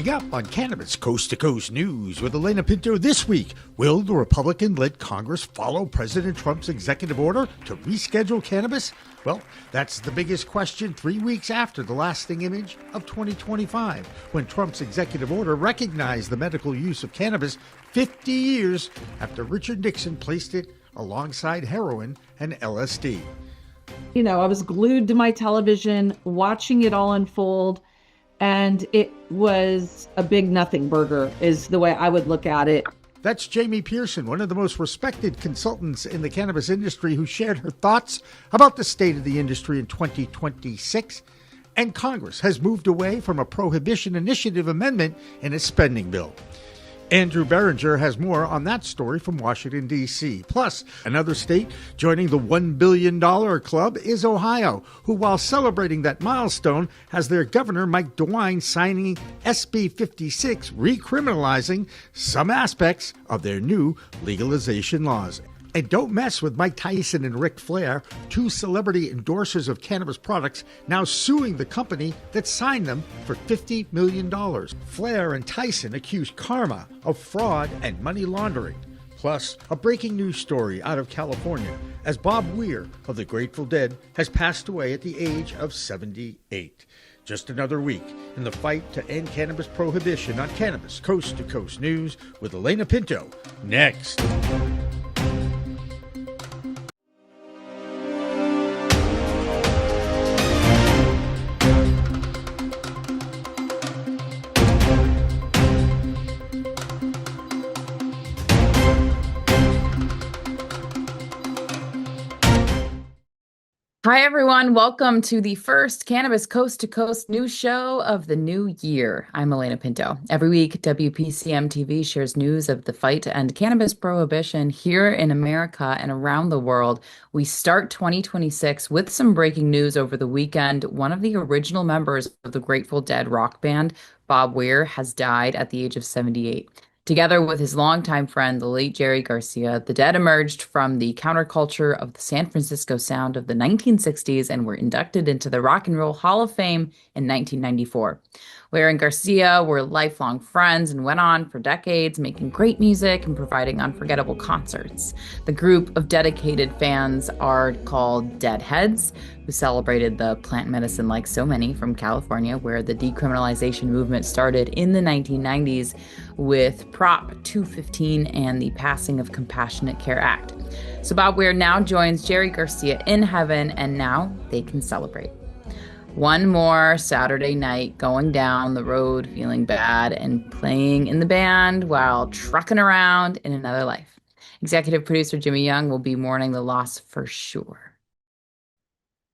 Coming up on Cannabis Coast to Coast News with Alaina Pinto this week, will the Republican-led Congress follow President Trump's executive order to reschedule cannabis? Well, that's the biggest question 3 weeks after the lasting image of 2025, when Trump's executive order recognized the medical use of cannabis 50 years after Richard Nixon placed it alongside heroin and LSD. You know, I was glued to my television, watching it all unfold. And it was a big nothing burger, is the way I would look at it. That's Jamie Pearson, one of the most respected consultants in the cannabis industry, who shared her thoughts about the state of the industry in 2026. And Congress has moved away from a prohibition initiative amendment in its spending bill. Andrew Behringer has more on that story from Washington, D.C. Plus, another state joining the $1 billion club is Ohio, who, while celebrating that milestone, has their governor, Mike DeWine, signing SB 56, recriminalizing some aspects of their new legalization laws. And don't mess with Mike Tyson and Ric Flair, two celebrity endorsers of cannabis products, now suing the company that signed them for $50 million. Flair and Tyson accused Karma of fraud and money laundering. Plus, a breaking news story out of California, as Bob Weir of the Grateful Dead has passed away at the age of 78. Just another week in the fight to end cannabis prohibition on Cannabis Coast to Coast News with Alaina Pinto. Next. Hi, everyone. Welcome to the first Cannabis Coast to Coast news show of the new year. I'm Alaina Pinto. Every week, WPCM TV shares news of the fight to end cannabis prohibition here in America and around the world. We start 2026 with some breaking news over the weekend. One of the original members of the Grateful Dead rock band, Bob Weir, has died at the age of 78. Together with his longtime friend, the late Jerry Garcia, the Dead emerged from the counterculture of the San Francisco sound of the 1960s and were inducted into the Rock and Roll Hall of Fame in 1994. Weir and Garcia were lifelong friends and went on for decades, making great music and providing unforgettable concerts. The group of dedicated fans are called Deadheads, who celebrated the plant medicine like so many from California, where the decriminalization movement started in the 1990s with Prop 215 and the passing of Compassionate Care Act. So Bob Weir now joins Jerry Garcia in heaven, and now they can celebrate. One more Saturday night going down the road feeling bad and playing in the band while trucking around in another life. Executive producer Jimmy Young will be mourning the loss for sure.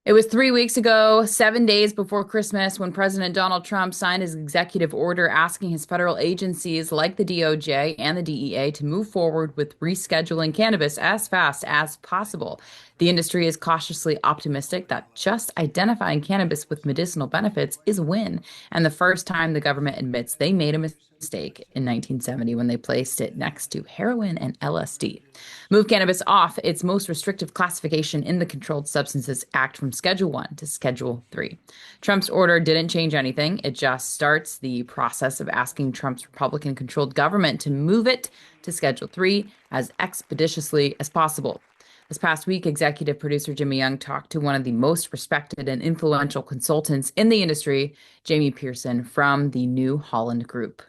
It was 3 weeks ago, 7 days before Christmas, when President Donald Trump signed his executive order asking his federal agencies like the DOJ and the DEA to move forward with rescheduling cannabis as fast as possible. The industry is cautiously optimistic that just identifying cannabis with medicinal benefits is a win, and the first time the government admits they made a mistake in 1970 when they placed it next to heroin and LSD. Move cannabis off its most restrictive classification in the Controlled Substances Act from Schedule 1 to Schedule 3. Trump's order didn't change anything. It just starts the process of asking Trump's Republican-controlled government to move it to Schedule 3 as expeditiously as possible. This past week, executive producer Jimmy Young talked to one of the most respected and influential consultants in the industry, Jamie Pearson from the new Holland Group.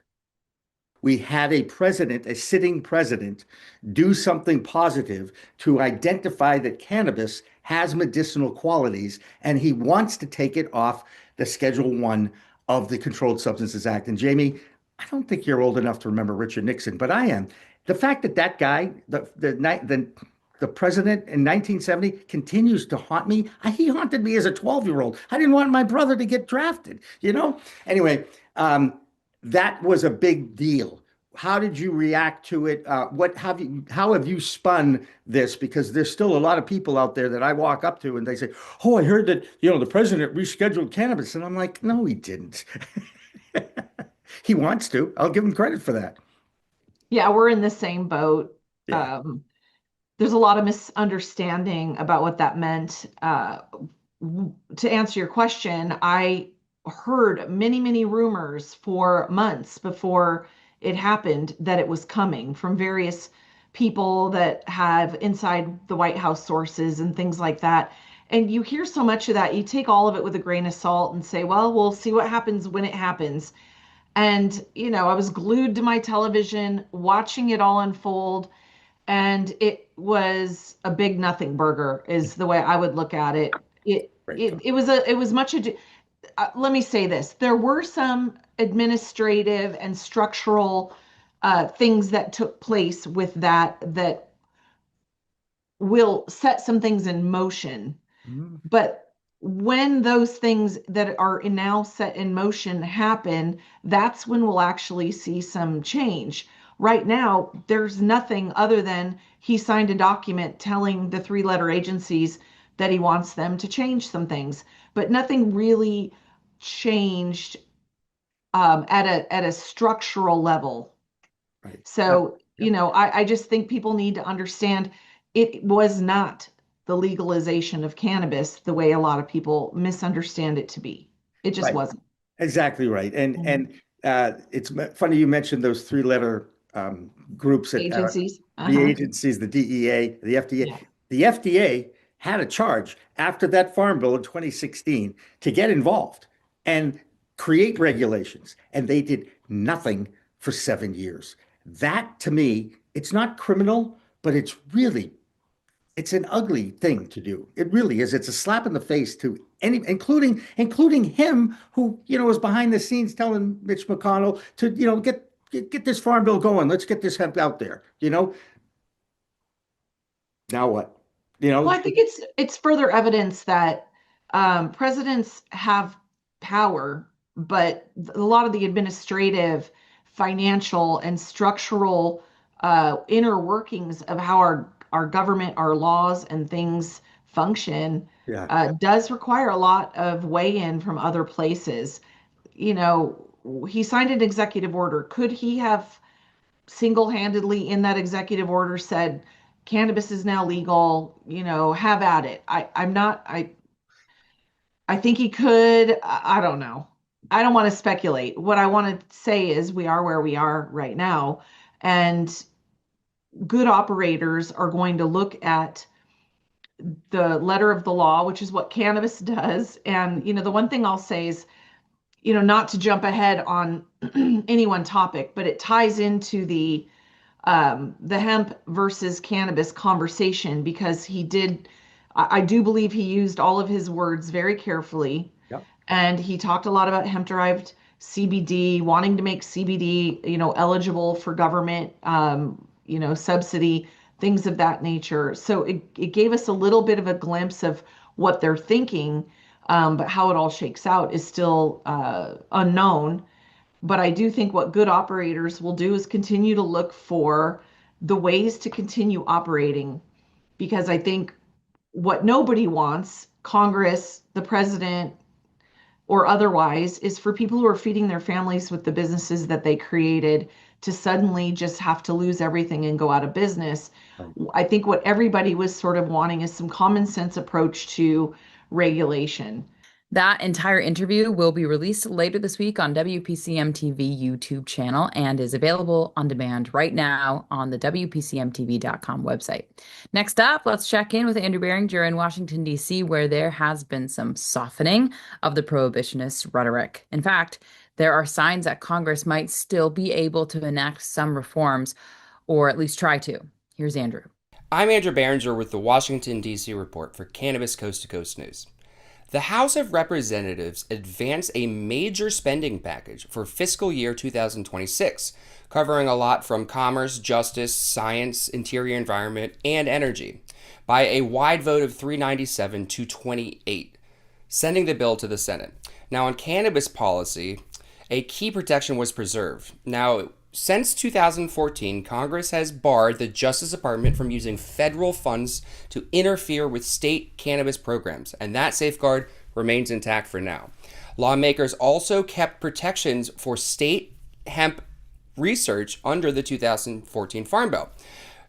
We had a president, a sitting president, do something positive to identify that cannabis has medicinal qualities, and he wants to take it off the Schedule 1 of the Controlled Substances Act. And Jamie, I don't think you're old enough to remember Richard Nixon, but I am. The fact that that guy, the president in 1970, continues to haunt me. He haunted me as a 12-year-old. I didn't want my brother to get drafted, you know? Anyway, that was a big deal. How did you react to it? How have you spun this? Because there's still a lot of people out there that I walk up to and they say, "Oh, I heard that, the president rescheduled cannabis." And I'm like, no, he didn't. He wants to. I'll give him credit for that. Yeah, we're in the same boat. Yeah. There's a lot of misunderstanding about what that meant. To answer your question, I heard many, many rumors for months before it happened that it was coming from various people that have inside the White House sources and things like that. And you hear so much of that, you take all of it with a grain of salt and say, well, we'll see what happens when it happens. And, I was glued to my television watching it all unfold. And it was a big nothing burger is the way I would look at it. It was much ado. Let me say this. There were some administrative and structural things that took place with that will set some things in motion. But when those things that are now set in motion happen, that's when we'll actually see some change. Right now, there's nothing other than he signed a document telling the three-letter agencies that he wants them to change some things, but nothing really changed at a structural level. Right. So, I just think people need to understand it was not the legalization of cannabis the way a lot of people misunderstand it to be. It just wasn't. Exactly right. And it's funny you mentioned those three-letter groups at Agencies. the agencies, the DEA, the FDA. Yeah. The FDA had a charge after that Farm Bill in 2016 to get involved and create regulations, and they did nothing for 7 years. That, to me, it's not criminal, but it's an ugly thing to do. It really is. It's a slap in the face to any, including him, who was behind the scenes telling Mitch McConnell to get this Farm Bill going. Let's get this hemp out there. Now what? Well, I think it's further evidence that presidents have power, but a lot of the administrative, financial, and structural inner workings of how our government, our laws, and things function does require a lot of weigh-in from other places. He signed an executive order. Could he have single-handedly in that executive order said, cannabis is now legal, have at it? I think he could. I don't know. I don't want to speculate. What I want to say is we are where we are right now, and good operators are going to look at the letter of the law, which is what cannabis does. And, the one thing I'll say is, not to jump ahead on any one topic, but it ties into the hemp versus cannabis conversation, because I do believe he used all of his words very carefully. Yep. And he talked a lot about hemp-derived CBD, wanting to make CBD, eligible for government, subsidy, things of that nature. So it gave us a little bit of a glimpse of what they're thinking, but how it all shakes out is still unknown. But I do think what good operators will do is continue to look for the ways to continue operating, because I think what nobody wants, Congress, the president, or otherwise, is for people who are feeding their families with the businesses that they created to suddenly just have to lose everything and go out of business. Right. I think what everybody was sort of wanting is some common sense approach to regulation. That entire interview will be released later this week on WPCM TV YouTube channel and is available on demand right now on the WPCMTV.com website. Next up, let's check in with Andrew Behringer in Washington, D.C., where there has been some softening of the prohibitionist rhetoric. In fact, there are signs that Congress might still be able to enact some reforms, or at least try to. Here's Andrew. I'm Andrew Behringer with the Washington, D.C. report for Cannabis Coast to Coast News. The House of Representatives advanced a major spending package for fiscal year 2026, covering a lot from commerce, justice, science, interior environment, and energy, by a wide vote of 397 to 28, sending the bill to the Senate. Now, on cannabis policy, a key protection was preserved. Now, since 2014, Congress has barred the Justice Department from using federal funds to interfere with state cannabis programs, and that safeguard remains intact for now. Lawmakers also kept protections for state hemp research under the 2014 Farm Bill.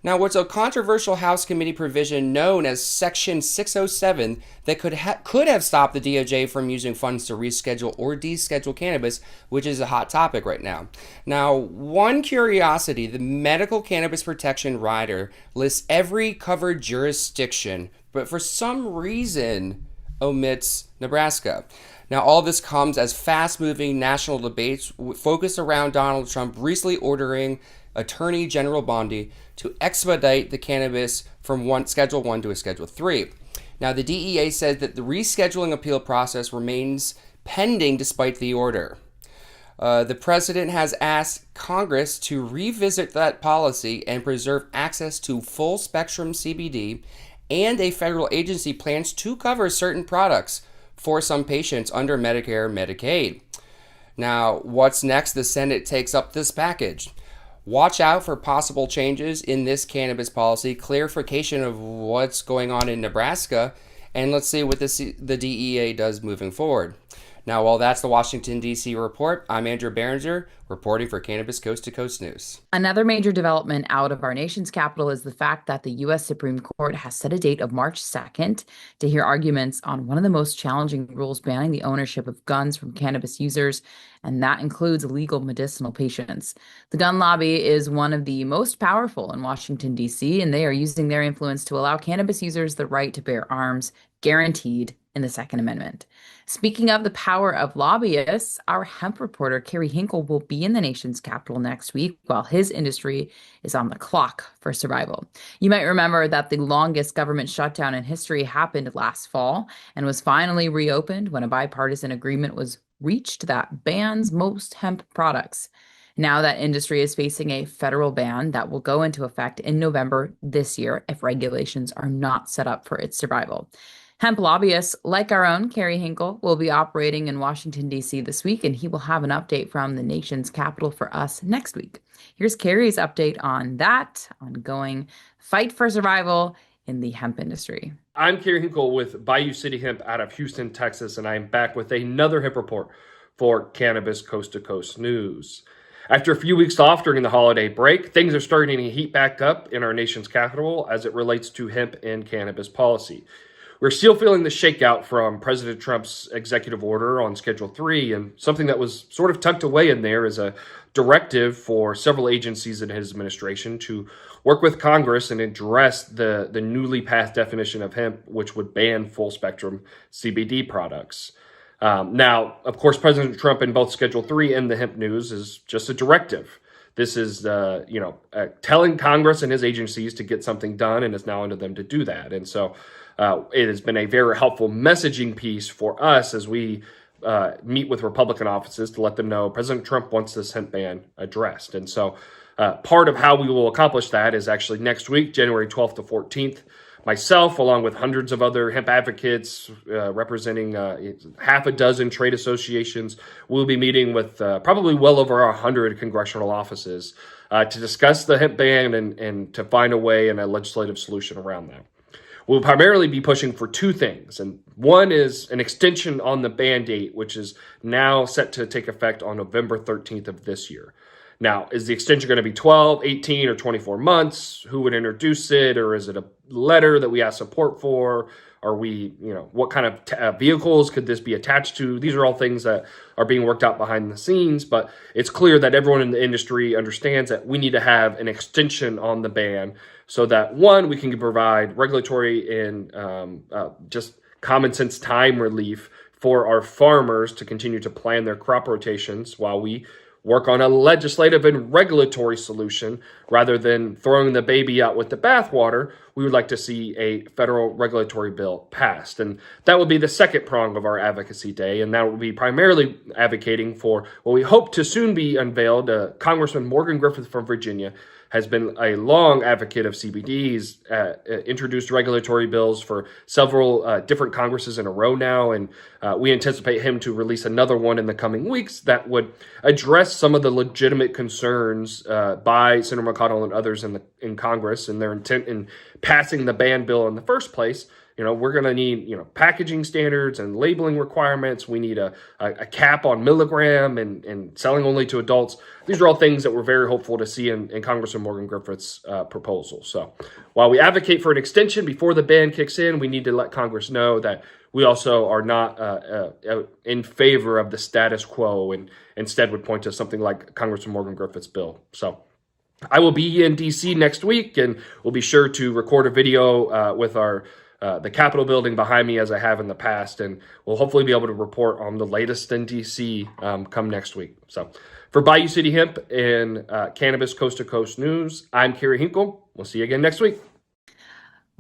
Now, what's a controversial House committee provision known as Section 607 that could have stopped the DOJ from using funds to reschedule or deschedule cannabis, which is a hot topic right now. Now, one curiosity, the Medical Cannabis Protection Rider lists every covered jurisdiction, but for some reason omits Nebraska. Now, all this comes as fast-moving national debates focused around Donald Trump recently ordering Attorney General Bondi to expedite the cannabis from Schedule 1 to a Schedule 3. Now, the DEA says that the rescheduling appeal process remains pending despite the order. The president has asked Congress to revisit that policy and preserve access to full-spectrum CBD, and a federal agency plans to cover certain products for some patients under Medicare and Medicaid. Now, what's next? The Senate takes up this package. Watch out for possible changes in this cannabis policy, clarification of what's going on in Nebraska, and let's see what the DEA does moving forward. Now, while that's the Washington, D.C. report, I'm Andrew Behringer, reporting for Cannabis Coast to Coast News. Another major development out of our nation's capital is the fact that the U.S. Supreme Court has set a date of March 2nd to hear arguments on one of the most challenging rules banning the ownership of guns from cannabis users, and that includes legal medicinal patients. The gun lobby is one of the most powerful in Washington, D.C., and they are using their influence to allow cannabis users the right to bear arms, guaranteed in the Second Amendment. Speaking of the power of lobbyists, our hemp reporter, Kerry Hinkle, will be in the nation's capital next week while his industry is on the clock for survival. You might remember that the longest government shutdown in history happened last fall and was finally reopened when a bipartisan agreement was reached that bans most hemp products. Now that industry is facing a federal ban that will go into effect in November this year if regulations are not set up for its survival. Hemp lobbyists like our own Kerry Hinkle will be operating in Washington, D.C. this week, and he will have an update from the nation's capital for us next week. Here's Kerry's update on that ongoing fight for survival in the hemp industry. I'm Kerry Hinkle with Bayou City Hemp out of Houston, Texas, and I'm back with another hemp report for Cannabis Coast to Coast News. After a few weeks off during the holiday break, things are starting to heat back up in our nation's capital as it relates to hemp and cannabis policy. We're still feeling the shakeout from President Trump's executive order on Schedule 3, and something that was sort of tucked away in there is a directive for several agencies in his administration to work with Congress and address the newly passed definition of hemp, which would ban full-spectrum CBD products. Now, of course, President Trump in both Schedule 3 and the hemp news is just a directive. This is, telling Congress and his agencies to get something done, and it's now under them to do that. And so it has been a very helpful messaging piece for us as we meet with Republican offices to let them know President Trump wants this hemp ban addressed. And so part of how we will accomplish that is actually next week, January 12th to 14th. Myself, along with hundreds of other hemp advocates representing half a dozen trade associations, will be meeting with probably well over 100 congressional offices to discuss the hemp ban and to find a way and a legislative solution around that. We'll primarily be pushing for two things, and one is an extension on the ban date, which is now set to take effect on November 13th of this year. Now, is the extension going to be 12, 18, or 24 months? Who would introduce it, or is it a letter that we ask support for? Are we, what kind of vehicles could this be attached to? These are all things that are being worked out behind the scenes, but it's clear that everyone in the industry understands that we need to have an extension on the ban so that, one, we can provide regulatory and just common sense time relief for our farmers to continue to plan their crop rotations while we work on a legislative and regulatory solution. Rather than throwing the baby out with the bathwater, we would like to see a federal regulatory bill passed. And that will be the second prong of our advocacy day. And that will be primarily advocating for what we hope to soon be unveiled. Congressman Morgan Griffith from Virginia has been a long advocate of CBD. He's introduced regulatory bills for several different Congresses in a row now, and we anticipate him to release another one in the coming weeks that would address some of the legitimate concerns by Senator McConnell and others in Congress and their intent in passing the ban bill in the first place, we're going to need, packaging standards and labeling requirements. We need a cap on milligram and selling only to adults. These are all things that we're very hopeful to see in Congressman Morgan Griffith's proposal. So while we advocate for an extension before the ban kicks in, we need to let Congress know that we also are not in favor of the status quo and instead would point to something like Congressman Morgan Griffith's bill. So I will be in D.C. next week, and we'll be sure to record a video with the Capitol building behind me as I have in the past, and we'll hopefully be able to report on the latest in D.C. Come next week. So for Bayou City Hemp and Cannabis Coast to Coast News, I'm Kerry Hinkle. We'll see you again next week.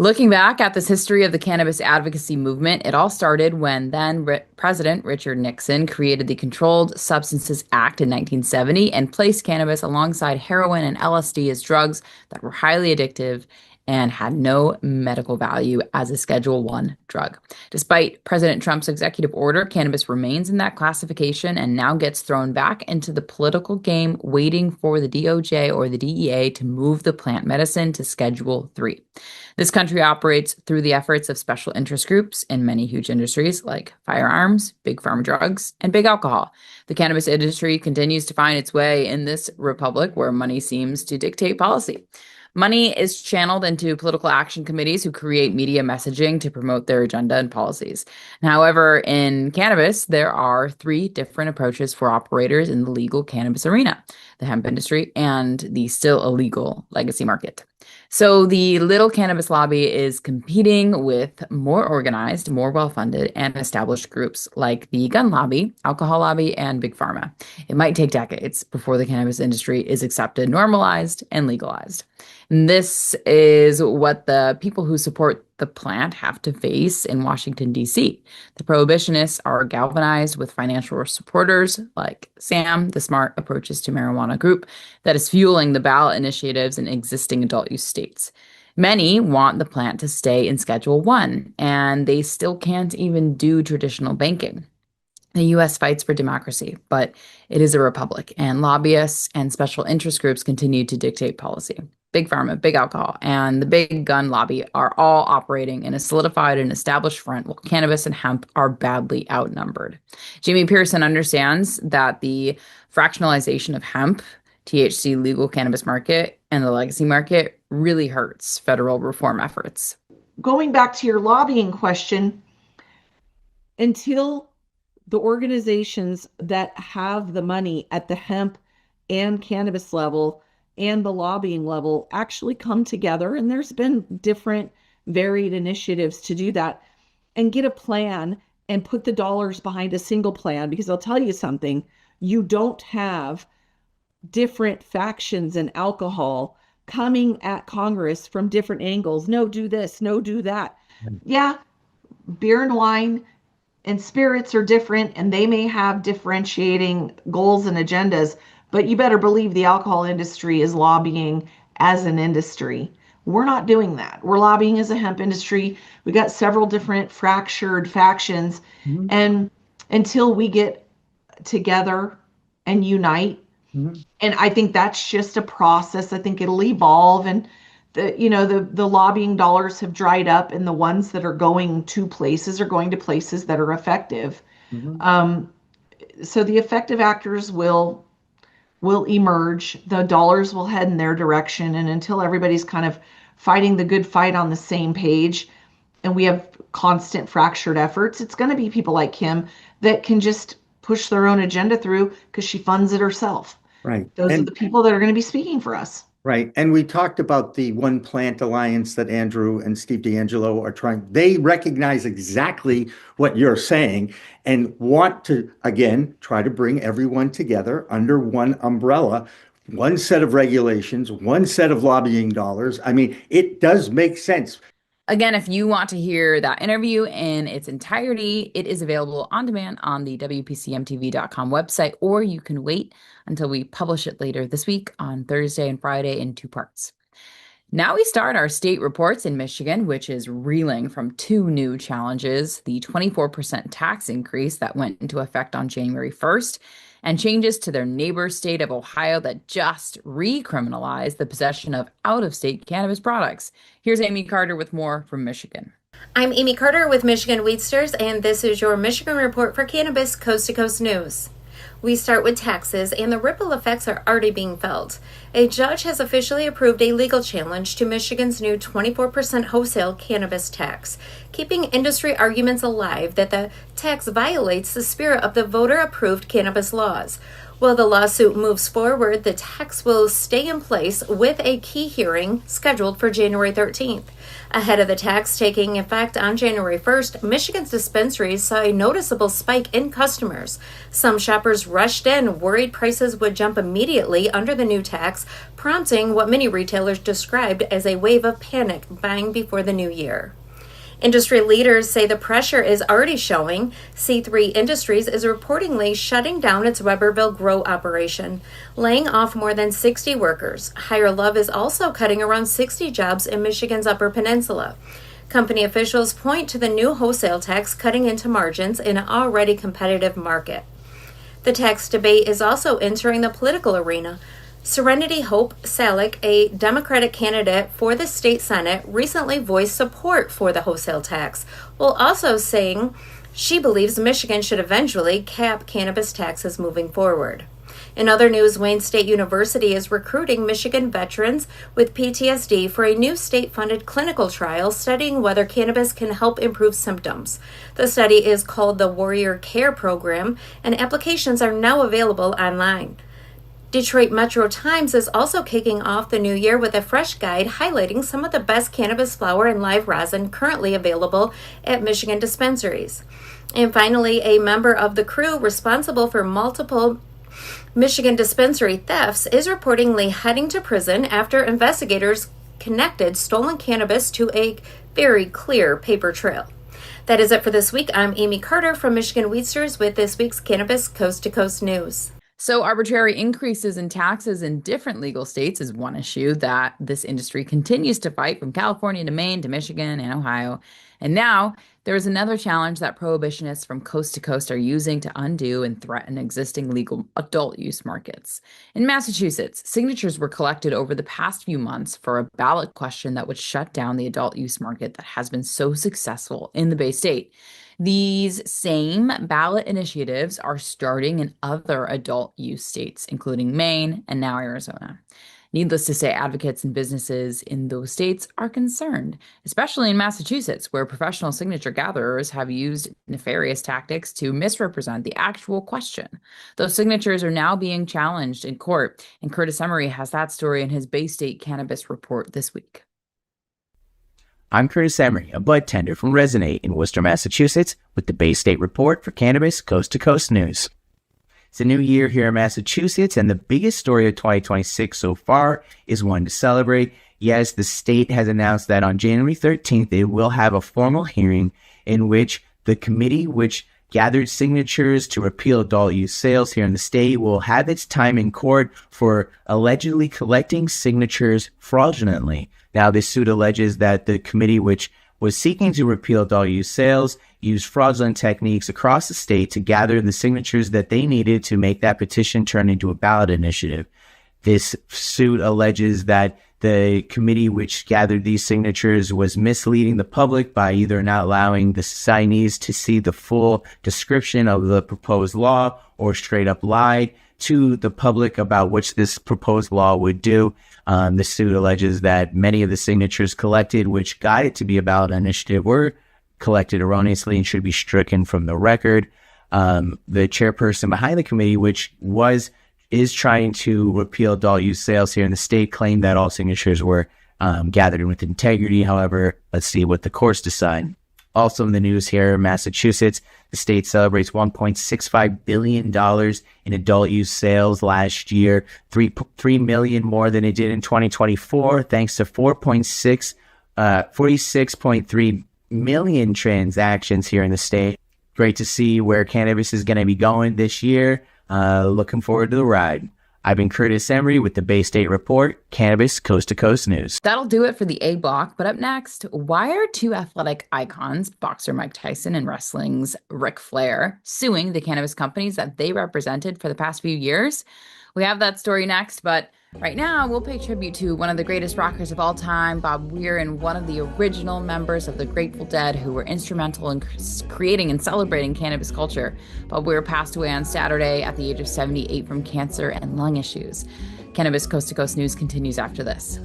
Looking back at this history of the cannabis advocacy movement, it all started when then President Richard Nixon created the Controlled Substances Act in 1970 and placed cannabis alongside heroin and LSD as drugs that were highly addictive and had no medical value as a Schedule I drug. Despite President Trump's executive order, cannabis remains in that classification and now gets thrown back into the political game, waiting for the DOJ or the DEA to move the plant medicine to Schedule III. This country operates through the efforts of special interest groups in many huge industries like firearms, big pharma drugs, and big alcohol. The cannabis industry continues to find its way in this republic where money seems to dictate policy. Money is channeled into political action committees who create media messaging to promote their agenda and policies. However, in cannabis, there are three different approaches for operators in the legal cannabis arena: the hemp industry and the still illegal legacy market. So the little cannabis lobby is competing with more organized, more well-funded, and established groups like the gun lobby, alcohol lobby, and big pharma. It might take decades before the cannabis industry is accepted, normalized, and legalized. And this is what the people who support the plant have to face in Washington, D.C. The prohibitionists are galvanized with financial supporters like SAM, the Smart Approaches to Marijuana group, that is fueling the ballot initiatives in existing adult use states. Many want the plant to stay in Schedule I, and they still can't even do traditional banking. The U.S. fights for democracy, but it is a republic, and lobbyists and special interest groups continue to dictate policy. Big pharma, big alcohol, and the big gun lobby are all operating in a solidified and established front, while cannabis and hemp are badly outnumbered. Jamie Pearson understands that the fractionalization of hemp, THC legal cannabis market, and the legacy market really hurts federal reform efforts. Going back to your lobbying question, until the organizations that have the money at the hemp and cannabis level and the lobbying level actually come together, and there's been different varied initiatives to do that, and get a plan and put the dollars behind a single plan, because I'll tell you something, you don't have different factions in alcohol coming at Congress from different angles. No, do this, no, do that. Yeah, beer and wine and spirits are different, and they may have differentiating goals and agendas, but you better believe the alcohol industry is lobbying as an industry. We're not doing that. We're lobbying as a hemp industry. We got several different fractured factions. Mm-hmm. And until we get together and unite, mm-hmm. and I think that's just a process. I think it'll evolve, and the lobbying dollars have dried up, and the ones that are going to places are going to places that are effective. Mm-hmm. So the effective actors will emerge. The dollars will head in their direction, and until everybody's kind of fighting the good fight on the same page, and we have constant fractured efforts, it's going to be people like Kim that can just push their own agenda through because she funds it herself. Right. Those are the people that are going to be speaking for us. Right. And we talked about the One Plant Alliance that Andrew and Steve D'Angelo are trying. They recognize exactly what you're saying and want to, again, try to bring everyone together under one umbrella, one set of regulations, one set of lobbying dollars. I mean, it does make sense. Again, if you want to hear that interview in its entirety, it is available on demand on the WPCMTV.com website, or you can wait until we publish it later this week on Thursday and Friday in 2 parts. Now we start our state reports in Michigan, which is reeling from 2 new challenges: the 24% tax increase that went into effect on January 1st, and changes to their neighbor state of Ohio that just recriminalized the possession of out-of-state cannabis products. Here's Amie Carter with more from Michigan. I'm Amie Carter with Michigan Weedsters, and this is your Michigan Report for Cannabis Coast to Coast News. We start with taxes, and the ripple effects are already being felt. A judge has officially approved a legal challenge to Michigan's new 24% wholesale cannabis tax, keeping industry arguments alive that the tax violates the spirit of the voter-approved cannabis laws. While the lawsuit moves forward, the tax will stay in place with a key hearing scheduled for January 13th. Ahead of the tax taking effect on January 1st, Michigan's dispensaries saw a noticeable spike in customers. Some shoppers rushed in, worried prices would jump immediately under the new tax, prompting what many retailers described as a wave of panic buying before the new year. Industry leaders say the pressure is already showing. C3 Industries is reportedly shutting down its Weberville grow operation, laying off more than 60 workers. Higher Love is also cutting around 60 jobs in Michigan's Upper Peninsula. Company officials point to the new wholesale tax cutting into margins in an already competitive market. The tax debate is also entering the political arena. Serenity Hope Salick, a Democratic candidate for the state Senate, recently voiced support for the wholesale tax, while also saying she believes Michigan should eventually cap cannabis taxes moving forward. In other news, Wayne State University is recruiting Michigan veterans with PTSD for a new state-funded clinical trial studying whether cannabis can help improve symptoms. The study is called the Warrior Care Program, and applications are now available online. Detroit Metro Times is also kicking off the new year with a fresh guide highlighting some of the best cannabis flower and live rosin currently available at Michigan dispensaries. And finally, a member of the crew responsible for multiple Michigan dispensary thefts is reportedly heading to prison after investigators connected stolen cannabis to a very clear paper trail. That is it for this week. I'm Amie Carter from Michigan Weedsters with this week's Cannabis Coast to Coast News. So arbitrary increases in taxes in different legal states is one issue that this industry continues to fight, from California to Maine to Michigan and Ohio. And now there is another challenge that prohibitionists from coast to coast are using to undo and threaten existing legal adult use markets. In Massachusetts, signatures were collected over the past few months for a ballot question that would shut down the adult use market that has been so successful in the Bay State. These same ballot initiatives are starting in other adult use states, including Maine and now Arizona. Needless to say, advocates and businesses in those states are concerned, especially in Massachusetts, where professional signature gatherers have used nefarious tactics to misrepresent the actual question. Those signatures are now being challenged in court, and Cutis Emery has that story in his Bay State Cannabis Report this week. I'm Cutis Emery, a bud tender from Resonate in Worcester, Massachusetts, with the Bay State Report for Cannabis Coast to Coast News. It's a new year here in Massachusetts, and the biggest story of 2026 so far is one to celebrate. Yes, the state has announced that on January 13th, it will have a formal hearing in which the committee which gathered signatures to repeal adult use sales here in the state will have its time in court for allegedly collecting signatures fraudulently. Now, this suit alleges that the committee, which was seeking to repeal adult use sales, used fraudulent techniques across the state to gather the signatures that they needed to make that petition turn into a ballot initiative. This suit alleges that the committee which gathered these signatures was misleading the public by either not allowing the signees to see the full description of the proposed law or straight up lied to the public about which this proposed law would do. The suit alleges that many of the signatures collected, which got it to be a ballot initiative, were collected erroneously and should be stricken from the record. The chairperson behind the committee, which is trying to repeal adult use sales here in the state, claimed that all signatures were gathered with integrity. However, let's see what the courts decide. Also in the news here in Massachusetts, the state celebrates $1.65 billion in adult use sales last year, 3 million more than it did in 2024, thanks to 46.3 million transactions here in the state. Great to see where cannabis is going to be going this year. Looking forward to the ride. I've been Cutis Emery with the Bay State Report, Cannabis Coast to Coast News. That'll do it for the A block, but up next, why are two athletic icons, boxer Mike Tyson and wrestling's Ric Flair, suing the cannabis companies that they represented for the past few years? We have that story next, but Right now, we'll pay tribute to one of the greatest rockers of all time, Bob Weir, and one of the original members of the Grateful Dead who were instrumental in creating and celebrating cannabis culture. Bob Weir passed away on Saturday at the age of 78 from cancer and lung issues. Cannabis Coast to Coast News continues after this.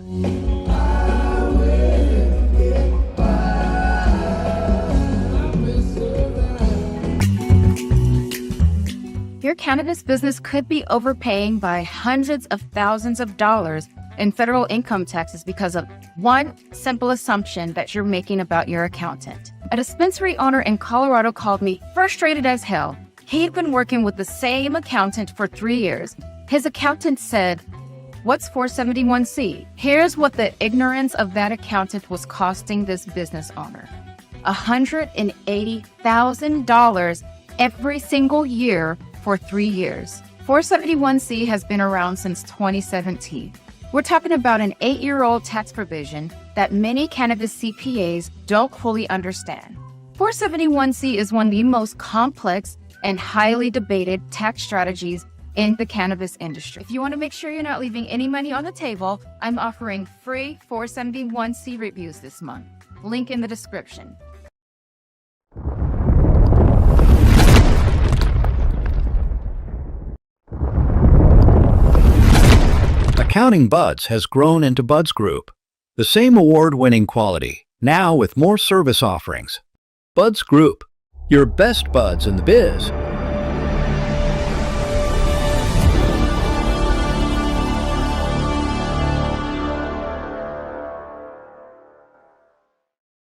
Your cannabis business could be overpaying by hundreds of thousands of dollars in federal income taxes because of one simple assumption that you're making about your accountant. A dispensary owner in Colorado called me frustrated as hell. He'd been working with the same accountant for 3 years. His accountant said, "What's 471C?" Here's what the ignorance of that accountant was costing this business owner: $180,000 every single year for 3 years. 471C has been around since 2017. We're talking about an 8-year-old tax provision that many cannabis CPAs don't fully understand. 471C is one of the most complex and highly debated tax strategies in the cannabis industry. If you want to make sure you're not leaving any money on the table, I'm offering free 471C reviews this month. Link in the description. Accounting Buds has grown into Buds Group, the same award-winning quality, now with more service offerings. Buds Group, your best buds in the biz.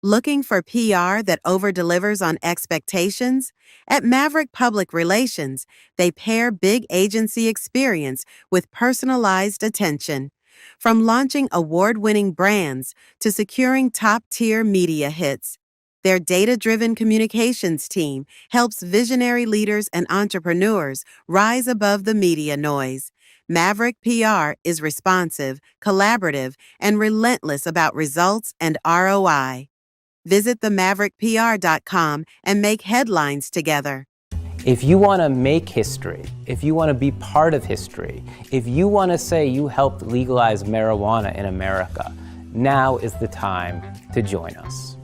Looking for PR that over-delivers on expectations? At Maverick Public Relations, they pair big agency experience with personalized attention. From launching award-winning brands to securing top-tier media hits, their data-driven communications team helps visionary leaders and entrepreneurs rise above the media noise. Maverick PR is responsive, collaborative, and relentless about results and ROI. Visit themaverickpr.com and make headlines together. If you want to make history, if you want to be part of history, if you want to say you helped legalize marijuana in America, now is the time to join us.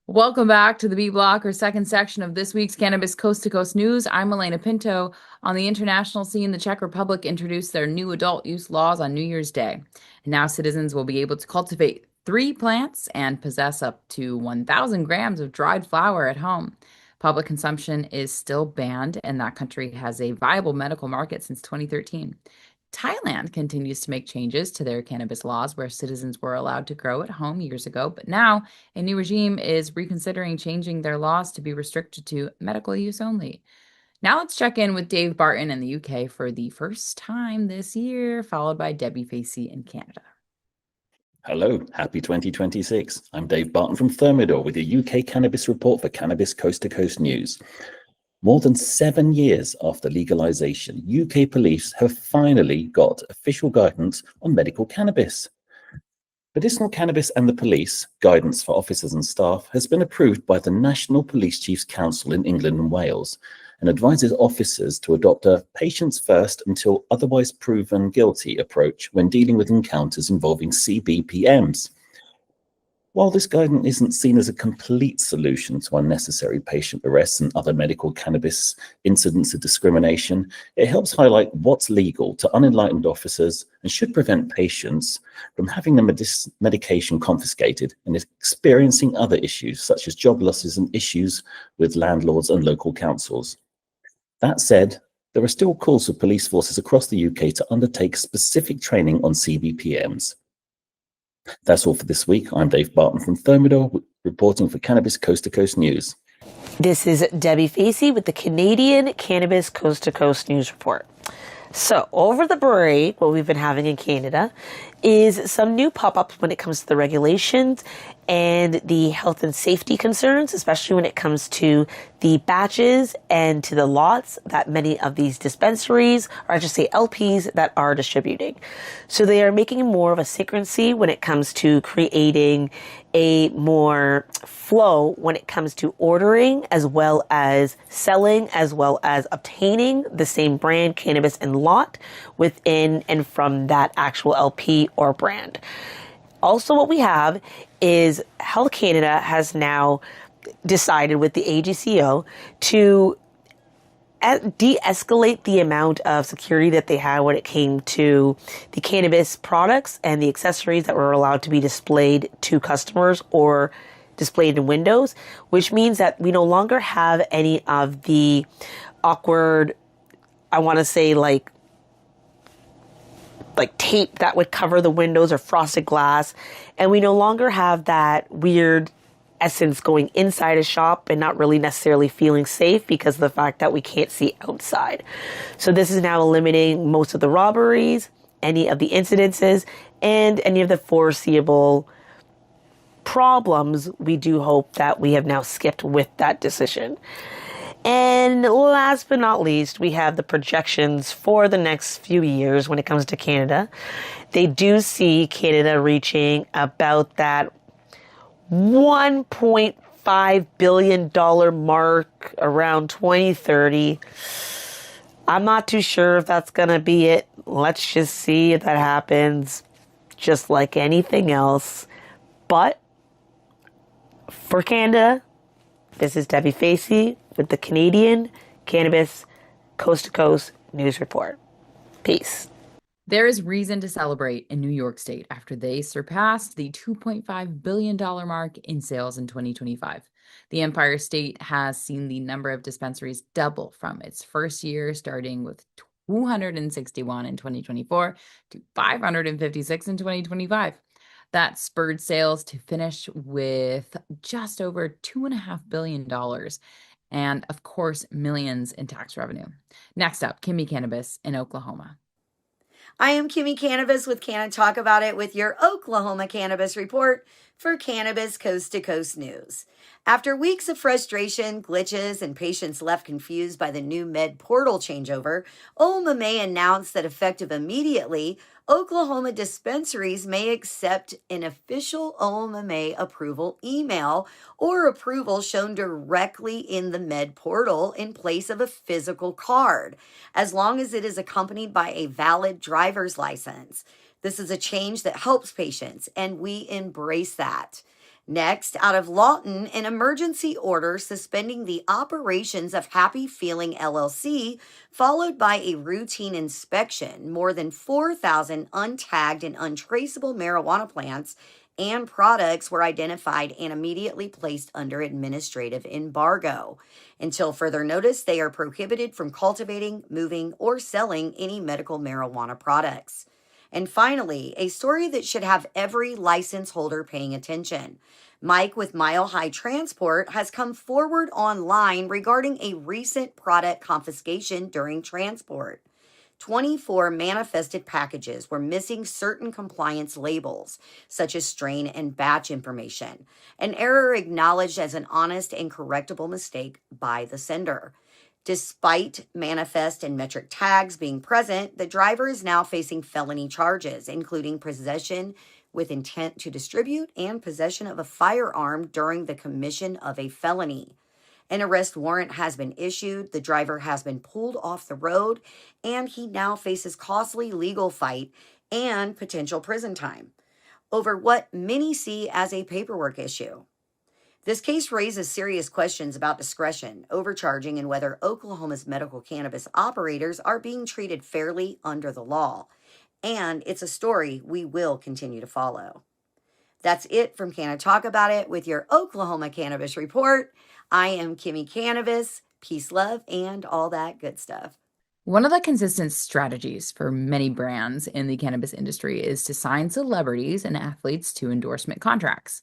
Welcome back to the B Block, or second section of this week's Cannabis Coast to Coast News. I'm Alaina Pinto. On the international scene, the Czech Republic introduced their new adult use laws on New Year's Day. And now citizens will be able to cultivate 3 plants and possess up to 1,000 grams of dried flower at home. Public consumption is still banned, and that country has a viable medical market since 2013. Thailand continues to make changes to their cannabis laws where citizens were allowed to grow at home years ago, but now a new regime is reconsidering changing their laws to be restricted to medical use only. Now let's check in with Dave Barton in the UK for the first time this year, followed by Debbie Facey in Canada. Hello, happy 2026. I'm Dave Barton from Thermidor with your UK Cannabis Report for Cannabis Coast to Coast News. More than 7 years after legalization, UK police have finally got official guidance on medical cannabis. Medicinal cannabis and the police, guidance for officers and staff, has been approved by the National Police Chiefs Council in England and Wales and advises officers to adopt a patients first until otherwise proven guilty approach when dealing with encounters involving CBPMs. While this guidance isn't seen as a complete solution to unnecessary patient arrests and other medical cannabis incidents of discrimination, it helps highlight what's legal to unenlightened officers and should prevent patients from having their medication confiscated and experiencing other issues such as job losses and issues with landlords and local councils. That said, there are still calls for police forces across the UK to undertake specific training on CBPMs. That's all for this week. I'm Dave Barton from Thermidor, reporting for Cannabis Coast to Coast News. This is Debbie Facey with the Canadian Cannabis Coast to Coast News Report. So over the break, what we've been having in Canada is some new pop-ups when it comes to the regulations and the health and safety concerns, especially when it comes to the batches and to the lots that many of these dispensaries, or I should say LPs, that are distributing. So they are making more of a synchronicity when it comes to creating a more flow when it comes to ordering, as well as selling, as well as obtaining the same brand, cannabis, and lot within and from that actual LP or brand. Also, what we have is Health Canada has now decided with the AGCO to de-escalate the amount of security that they had when it came to the cannabis products and the accessories that were allowed to be displayed to customers or displayed in windows, which means that we no longer have any of the awkward, I want to say like tape that would cover the windows or frosted glass. And we no longer have that weird essence going inside a shop and not really necessarily feeling safe because of the fact that we can't see outside. So this is now eliminating most of the robberies, any of the incidences, and any of the foreseeable problems. We do hope that we have now skipped with that decision. And last but not least, we have the projections for the next few years when it comes to Canada. They do see Canada reaching about that $1.5 billion mark around 2030. I'm not too sure if that's going to be it. Let's just see if that happens, just like anything else. But for Canada, this is Debbie Facey with the Canadian Cannabis Coast to Coast News Report. Peace. There is reason to celebrate in New York State after they surpassed the $2.5 billion mark in sales in 2025. The Empire State has seen the number of dispensaries double from its first year, starting with 261 in 2024 to 556 in 2025. That spurred sales to finish with just over $2.5 billion. And of course, millions in tax revenue. Next up, Kimmy Cannabis in Oklahoma. I am Kimmy Cannabis with Can I Talk About It with your Oklahoma Cannabis Report for Cannabis Coast to Coast News. After weeks of frustration, glitches, and patients left confused by the new Med portal changeover, OMMA announced that effective immediately, Oklahoma dispensaries may accept an official OMMA approval email or approval shown directly in the Med portal in place of a physical card, as long as it is accompanied by a valid driver's license. This is a change that helps patients, and we embrace that. Next, out of Lawton, an emergency order suspending the operations of Happy Feeling LLC, followed by a routine inspection. More than 4,000 untagged and untraceable marijuana plants and products were identified and immediately placed under administrative embargo. Until further notice, they are prohibited from cultivating, moving, or selling any medical marijuana products. And finally, a story that should have every license holder paying attention. Mike with Mile High Transport has come forward online regarding a recent product confiscation during transport. 24 manifested packages were missing certain compliance labels, such as strain and batch information, an error acknowledged as an honest and correctable mistake by the sender. Despite manifest and metric tags being present, the driver is now facing felony charges, including possession with intent to distribute and possession of a firearm during the commission of a felony. An arrest warrant has been issued, the driver has been pulled off the road, and he now faces costly legal fight and potential prison time over what many see as a paperwork issue. This case raises serious questions about discretion, overcharging, and whether Oklahoma's medical cannabis operators are being treated fairly under the law. And it's a story we will continue to follow. That's it from Can I Talk About It with your Oklahoma Cannabis Report. I am Kimmy Cannabis. Peace, love, and all that good stuff. One of the consistent strategies for many brands in the cannabis industry is to sign celebrities and athletes to endorsement contracts.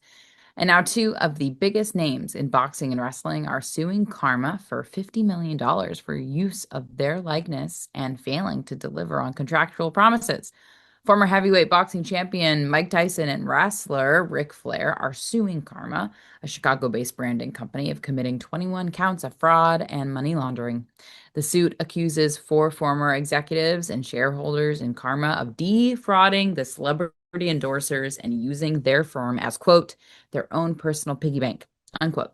And now two of the biggest names in boxing and wrestling are suing Karma for $50 million for use of their likeness and failing to deliver on contractual promises. Former heavyweight boxing champion Mike Tyson and wrestler Ric Flair are suing Karma, a Chicago-based branding company, of committing 21 counts of fraud and money laundering. The suit accuses 4 former executives and shareholders in Karma of defrauding the celebrity endorsers and using their firm as, quote, their own personal piggy bank, unquote.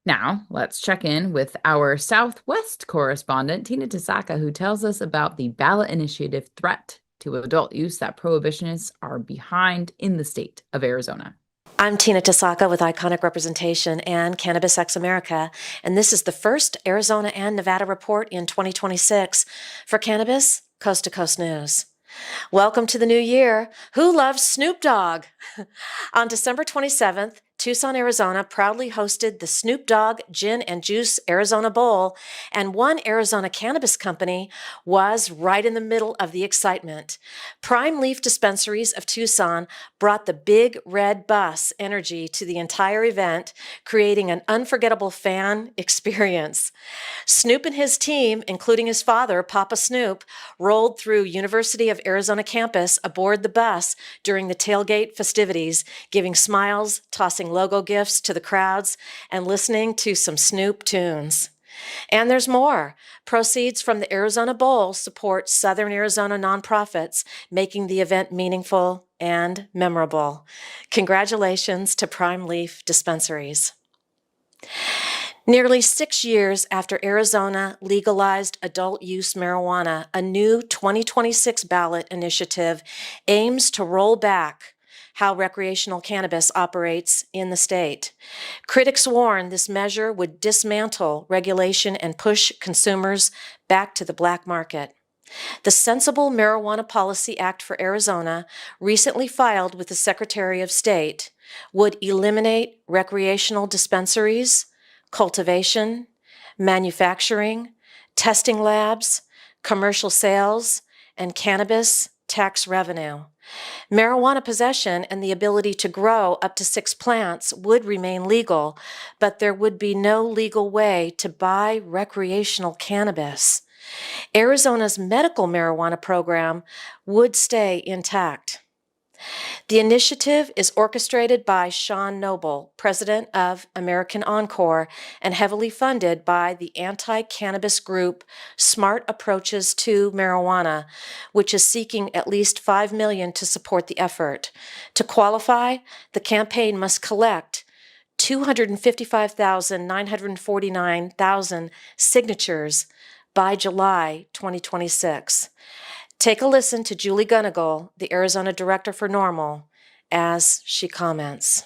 Now, let's check in with our Southwest correspondent, Tina Tasaka, who tells us about the ballot initiative threat to adult use that prohibitionists are behind in the state of Arizona. I'm Tina Tasaka with Iconic Representation and Cannabis America, and this is the first Arizona and Nevada report in 2026 for Cannabis Coast to Coast News. Welcome to the new year. Who loves Snoop Dogg? On December 27th, Tucson, Arizona proudly hosted the Snoop Dogg Gin and Juice Arizona Bowl, and one Arizona cannabis company was right in the middle of the excitement. Prime Leaf Dispensaries of Tucson brought the big red bus energy to the entire event, creating an unforgettable fan experience. Snoop and his team, including his father, Papa Snoop, rolled through University of Arizona campus aboard the bus during the tailgate festivities, giving smiles, tossing logo gifts to the crowds, and listening to some Snoop tunes. And there's more. Proceeds from the Arizona Bowl support Southern Arizona nonprofits, making the event meaningful and memorable. Congratulations to Prime Leaf Dispensaries. Nearly 6 years after Arizona legalized adult use marijuana, a new 2026 ballot initiative aims to roll back how recreational cannabis operates in the state. Critics warn this measure would dismantle regulation and push consumers back to the black market. The Sensible Marijuana Policy Act for Arizona, recently filed with the Secretary of State, would eliminate recreational dispensaries, cultivation, manufacturing, testing labs, commercial sales, and cannabis tax revenue. Marijuana possession and the ability to grow up to 6 plants would remain legal, but there would be no legal way to buy recreational cannabis. Arizona's medical marijuana program would stay intact. The initiative is orchestrated by Sean Noble, president of American Encore, and heavily funded by the anti-cannabis group Smart Approaches to Marijuana, which is seeking at least $5 million to support the effort. To qualify, the campaign must collect 255,949 signatures by July 2026. Take a listen to Julie Gunnigal, the Arizona Director for NORML, as she comments.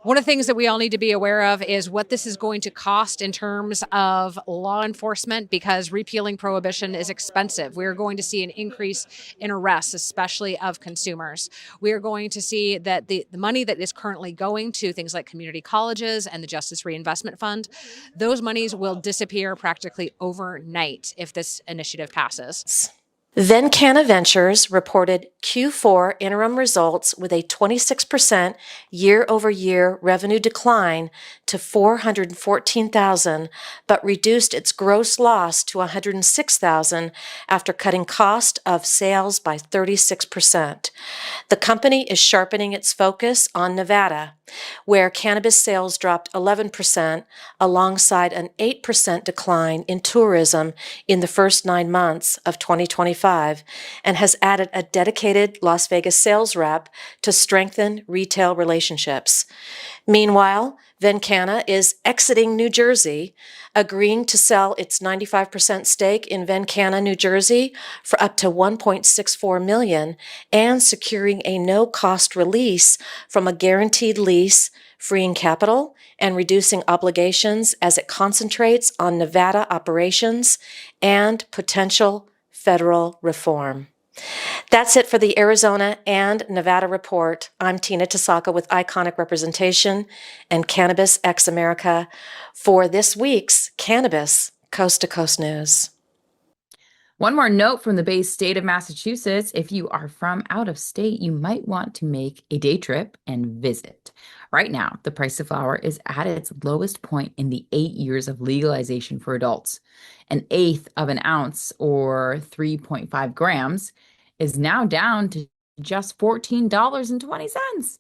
One of the things that we all need to be aware of is what this is going to cost in terms of law enforcement, because repealing prohibition is expensive. We are going to see an increase in arrests, especially of consumers. We are going to see that the money that is currently going to things like community colleges and the Justice Reinvestment Fund, those monies will disappear practically overnight if this initiative passes. Vencana Ventures reported Q4 interim results with a 26% year-over-year revenue decline to $414,000, but reduced its gross loss to $106,000 after cutting cost of sales by 36%. The company is sharpening its focus on Nevada, where cannabis sales dropped 11% alongside an 8% decline in tourism in the first 9 months of 2025, and has added a dedicated Las Vegas sales rep to strengthen retail relationships. Meanwhile, Vencana is exiting New Jersey, agreeing to sell its 95% stake in Vencana, New Jersey for up to $1.64 million and securing a no-cost release from a guaranteed lease, freeing capital and reducing obligations as it concentrates on Nevada operations and potential federal reform. That's it for the Arizona and Nevada report. I'm Tina Tasaka with Iconic Representation and Cannabis America for this week's Cannabis Coast to Coast News. One more note from the base state of Massachusetts. If you are from out of state, you might want to make a day trip and visit. Right now, the price of flower is at its lowest point in the 8 years of legalization for adults. An eighth of an ounce, or 3.5 grams, is now down to just $14.20.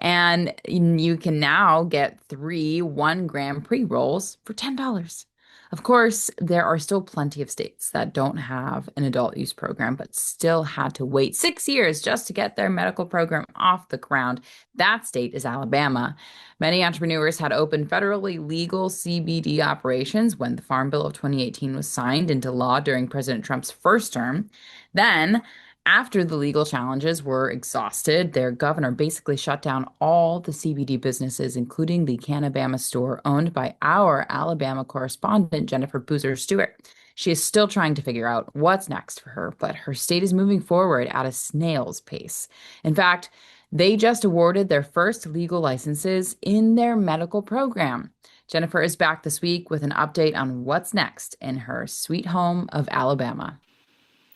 And you can now get 3 1-gram pre-rolls for $10. Of course, there are still plenty of states that don't have an adult use program, but still had to wait 6 years just to get their medical program off the ground. That state is Alabama. Many entrepreneurs had opened federally legal CBD operations when the Farm Bill of 2018 was signed into law during President Trump's first term. Then, after the legal challenges were exhausted, their governor basically shut down all the CBD businesses, including the Cannabama store owned by our Alabama correspondent, Jennifer Boozer Stewart. She is still trying to figure out what's next for her, but her state is moving forward at a snail's pace. In fact, they just awarded their first legal licenses in their medical program. Jennifer is back this week with an update on what's next in her sweet home of Alabama.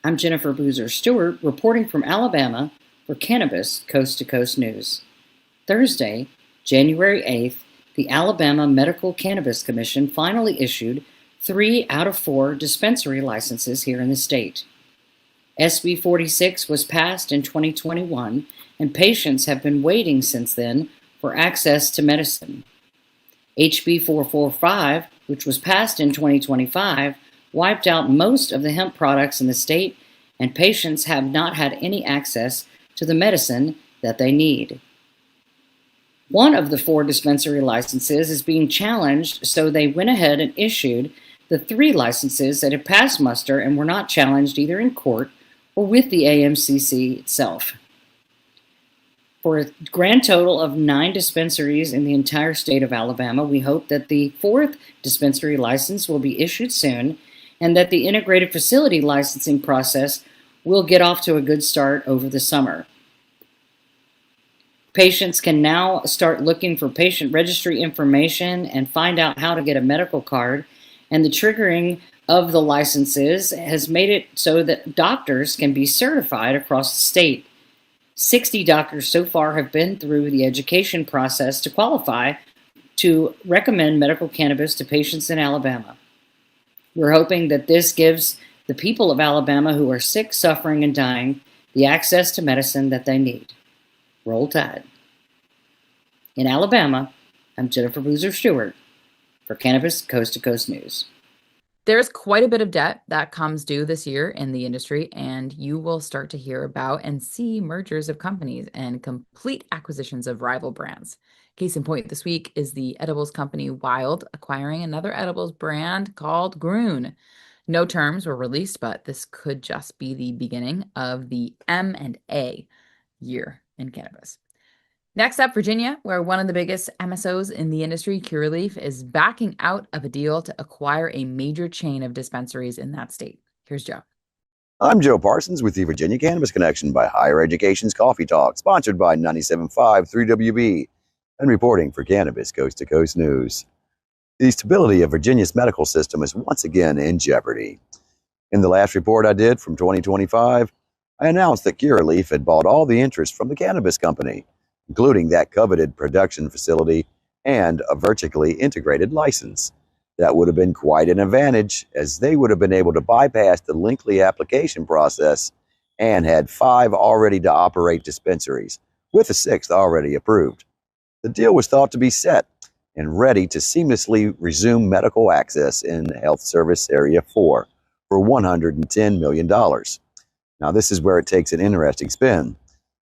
I'm Jennifer Boozer Stewart, reporting from Alabama for Cannabis Coast to Coast News. Thursday, January 8th, the Alabama Medical Cannabis Commission finally issued 3 out of 4 dispensary licenses here in the state. SB 46 was passed in 2021, and patients have been waiting since then for access to medicine. HB 445, which was passed in 2025, wiped out most of the hemp products in the state, and patients have not had any access to the medicine that they need. One of the 4 dispensary licenses is being challenged, so they went ahead and issued the 3 licenses that had passed muster and were not challenged either in court or with the AMCC itself. For a grand total of 9 dispensaries in the entire state of Alabama, we hope that the 4th dispensary license will be issued soon, and that the integrated facility licensing process will get off to a good start over the summer. Patients can now start looking for patient registry information and find out how to get a medical card, and the triggering of the licenses has made it so that doctors can be certified across the state. 60 doctors so far have been through the education process to qualify to recommend medical cannabis to patients in Alabama. We're hoping that this gives the people of Alabama who are sick, suffering, and dying the access to medicine that they need. Roll Tide. In Alabama, I'm Jennifer Boozer Stewart for Cannabis Coast to Coast News. There's quite a bit of debt that comes due this year in the industry, and you will start to hear about and see mergers of companies and complete acquisitions of rival brands. Case in point this week is the edibles company Wild acquiring another edibles brand called Groon. No terms were released, but this could just be the beginning of the M&A year in cannabis. Next up, Virginia, where one of the biggest MSOs in the industry, Curaleaf, is backing out of a deal to acquire a major chain of dispensaries in that state. Here's Joe. I'm Joe Parsons with the Virginia Cannabis Connection by Higher Education's Coffee Talk, sponsored by 97.5 3WB, and reporting for Cannabis Coast to Coast News. The stability of Virginia's medical system is once again in jeopardy. In the last report I did from 2025, I announced that Curaleaf had bought all the interest from the cannabis company, including that coveted production facility and a vertically integrated license. That would have been quite an advantage, as they would have been able to bypass the lengthy application process and had 5 already to operate dispensaries, with a 6th already approved. The deal was thought to be set and ready to seamlessly resume medical access in Health Service Area 4 for $110 million. Now, this is where it takes an interesting spin.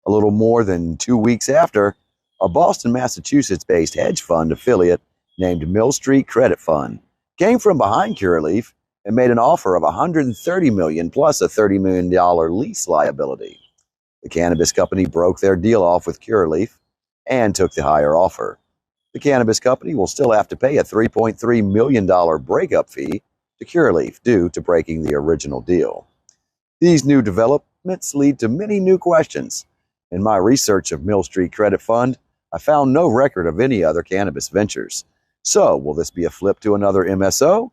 A little more than 2 weeks after, a Boston, Massachusetts-based hedge fund affiliate named Mill Street Credit Fund came from behind Curaleaf and made an offer of $130 million plus a $30 million lease liability. The cannabis company broke their deal off with Curaleaf and took the higher offer. The cannabis company will still have to pay a $3.3 million breakup fee to Curaleaf due to breaking the original deal. These new developments lead to many new questions. In my research of Mill Street Credit Fund, I found no record of any other cannabis ventures. So, will this be a flip to another MSO?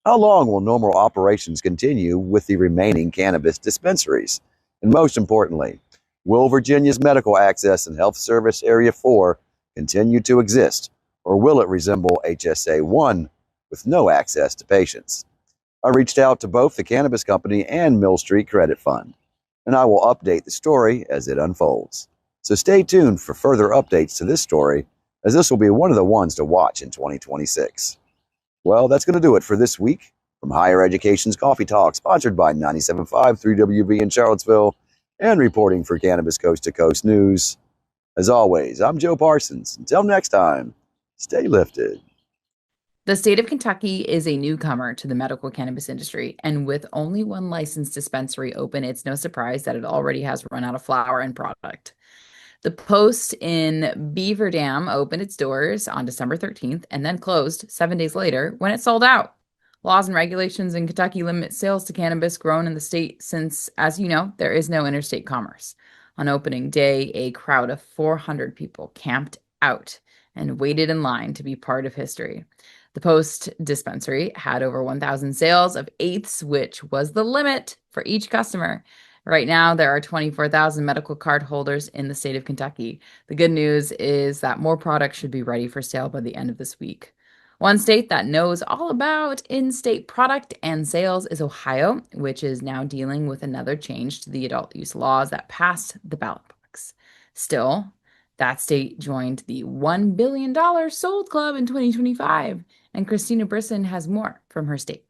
How long will normal operations continue with the remaining cannabis dispensaries? And most importantly, will Virginia's medical access in Health Service Area 4 continue to exist, or will it resemble HSA 1 with no access to patients? I reached out to both the cannabis company and Mill Street Credit Fund. and I will update the story as it unfolds. So stay tuned for further updates to this story, as this will be one of the ones to watch in 2026. Well, that's going to do it for this week. From Higher Education's Coffee Talk, sponsored by 97.5 3WB in Charlottesville, and reporting for Cannabis Coast to Coast News. As always, I'm Joe Parsons. Until next time, stay lifted. The state of Kentucky is a newcomer to the medical cannabis industry, and with only one licensed dispensary open, it's no surprise that it already has run out of flower and product. The Post in Beaver Dam opened its doors on December 13th and then closed 7 days later when it sold out. Laws and regulations in Kentucky limit sales to cannabis grown in the state since, as you know, there is no interstate commerce. On opening day, a crowd of 400 people camped out and waited in line to be part of history. The Post dispensary had over 1,000 sales of eighths, which was the limit for each customer. Right now, there are 24,000 medical card holders in the state of Kentucky. The good news is that more products should be ready for sale by the end of this week. One state that knows all about in-state product and sales is Ohio, which is now dealing with another change to the adult use laws that passed the ballot box. Still, that state joined the $1 billion sold club in 2025. And Christina Brisson has more from her state.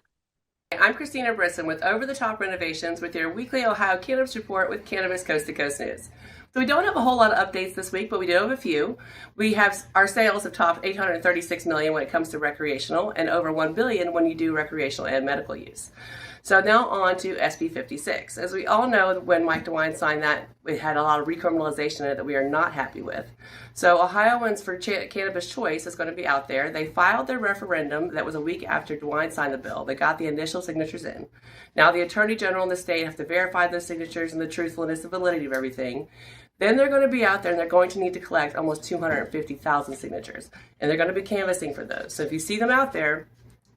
I'm Christina Brisson with Over the Top Renovations with your weekly Ohio Cannabis Report with Cannabis Coast to Coast News. So we don't have a whole lot of updates this week, but we do have a few. We have our sales have topped $836 million when it comes to recreational and over $1 billion when you do recreational and medical use. So now on to SB 56. As we all know, when Mike DeWine signed that, it had a lot of recriminalization in it that we are not happy with. So Ohioans for Cannabis Choice is going to be out there. They filed their referendum that was a week after DeWine signed the bill. They got the initial signatures in. Now the Attorney General in the state have to verify those signatures and the truthfulness and validity of everything. Then they're going to be out there and they're going to need to collect almost 250,000 signatures. And they're going to be canvassing for those. So if you see them out there,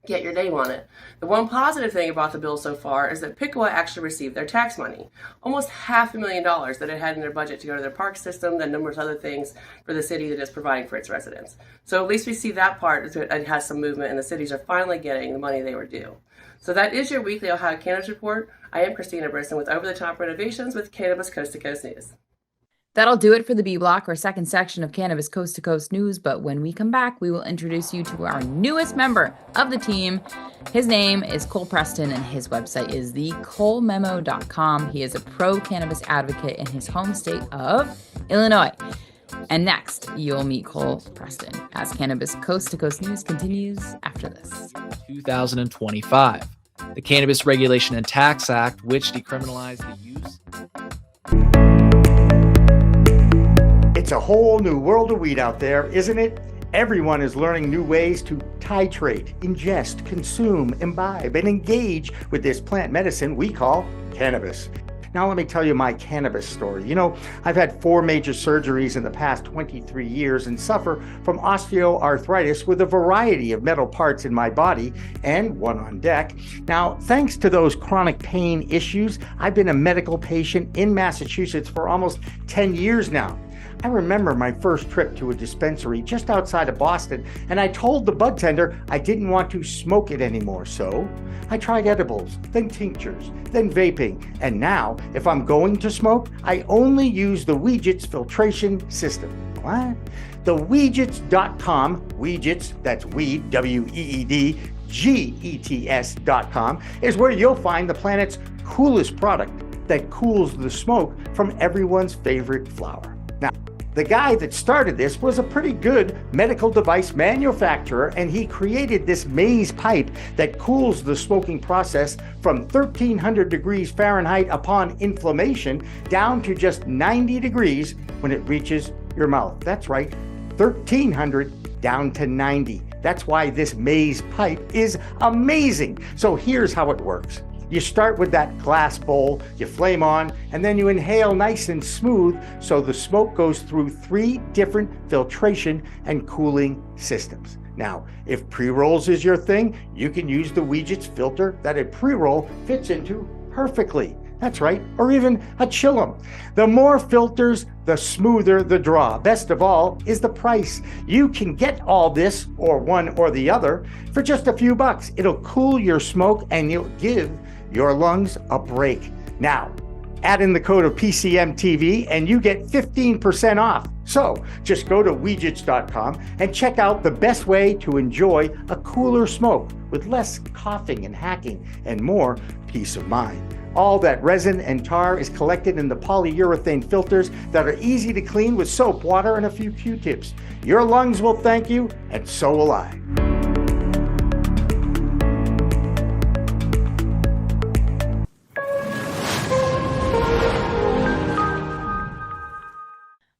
get your name on it. The one positive thing about the bill so far is that Piqua actually received their tax money. Almost $500,000 that it had in their budget to go to their park system, and numerous other things for the city that is providing for its residents. So at least we see that part, it has some movement, and the cities are finally getting the money they were due. So that is your weekly Ohio Cannabis Report. I am Christina Brisson with Over the Top Renovations with Cannabis Coast to Coast News. That'll do it for the B Block, our second section of Cannabis Coast to Coast News. But when we come back, we will introduce you to our newest member of the team. His name is Cole Preston, and his website is thecolememo.com. He is a pro-cannabis advocate in his home state of Illinois. And next, you'll meet Cole Preston as Cannabis Coast to Coast News continues after this. 2025. The Cannabis Regulation and Tax Act, which decriminalized the use. It's a whole new world of weed out there, isn't it? Everyone is learning new ways to titrate, ingest, consume, imbibe, and engage with this plant medicine we call cannabis. Now let me tell you my cannabis story. You know, I've had 4 major surgeries in the past 23 years and suffer from osteoarthritis with a variety of metal parts in my body and one on deck. Now, thanks to those chronic pain issues, I've been a medical patient in Massachusetts for almost 10 years now. I remember my first trip to a dispensary just outside of Boston, and I told the bud tender I didn't want to smoke it anymore. So I tried edibles, then tinctures, then vaping, and now if I'm going to smoke, I only use the Weegits filtration system. What? The Weegits.com, Weegits, that's weed, W-E-E-D, G-E-T-S.com, is where you'll find the planet's coolest product that cools the smoke from everyone's favorite flower. Now, the guy that started this was a pretty good medical device manufacturer, and he created this maze pipe that cools the smoking process from 1300 degrees Fahrenheit upon inflammation down to just 90 degrees when it reaches your mouth. That's right, 1300 down to 90. That's why this maze pipe is amazing. So here's how it works. You start with that glass bowl, you flame on, and then you inhale nice and smooth so the smoke goes through 3 different filtration and cooling systems. Now, if pre-rolls is your thing, you can use the Weegits filter that a pre-roll fits into perfectly. That's right, or even a chillum. The more filters, the smoother the draw. Best of all is the price. You can get all this, or one or the other, for just a few bucks. It'll cool your smoke and you'll give your lungs a break. Now, Add in the code of PCMTV and you get 15% off. So just go to Weegits.com and check out the best way to enjoy a cooler smoke with less coughing and hacking and more peace of mind. All that resin and tar is collected in the polyurethane filters that are easy to clean with soap, water, and a few Q-tips. Your lungs will thank you, and so will I.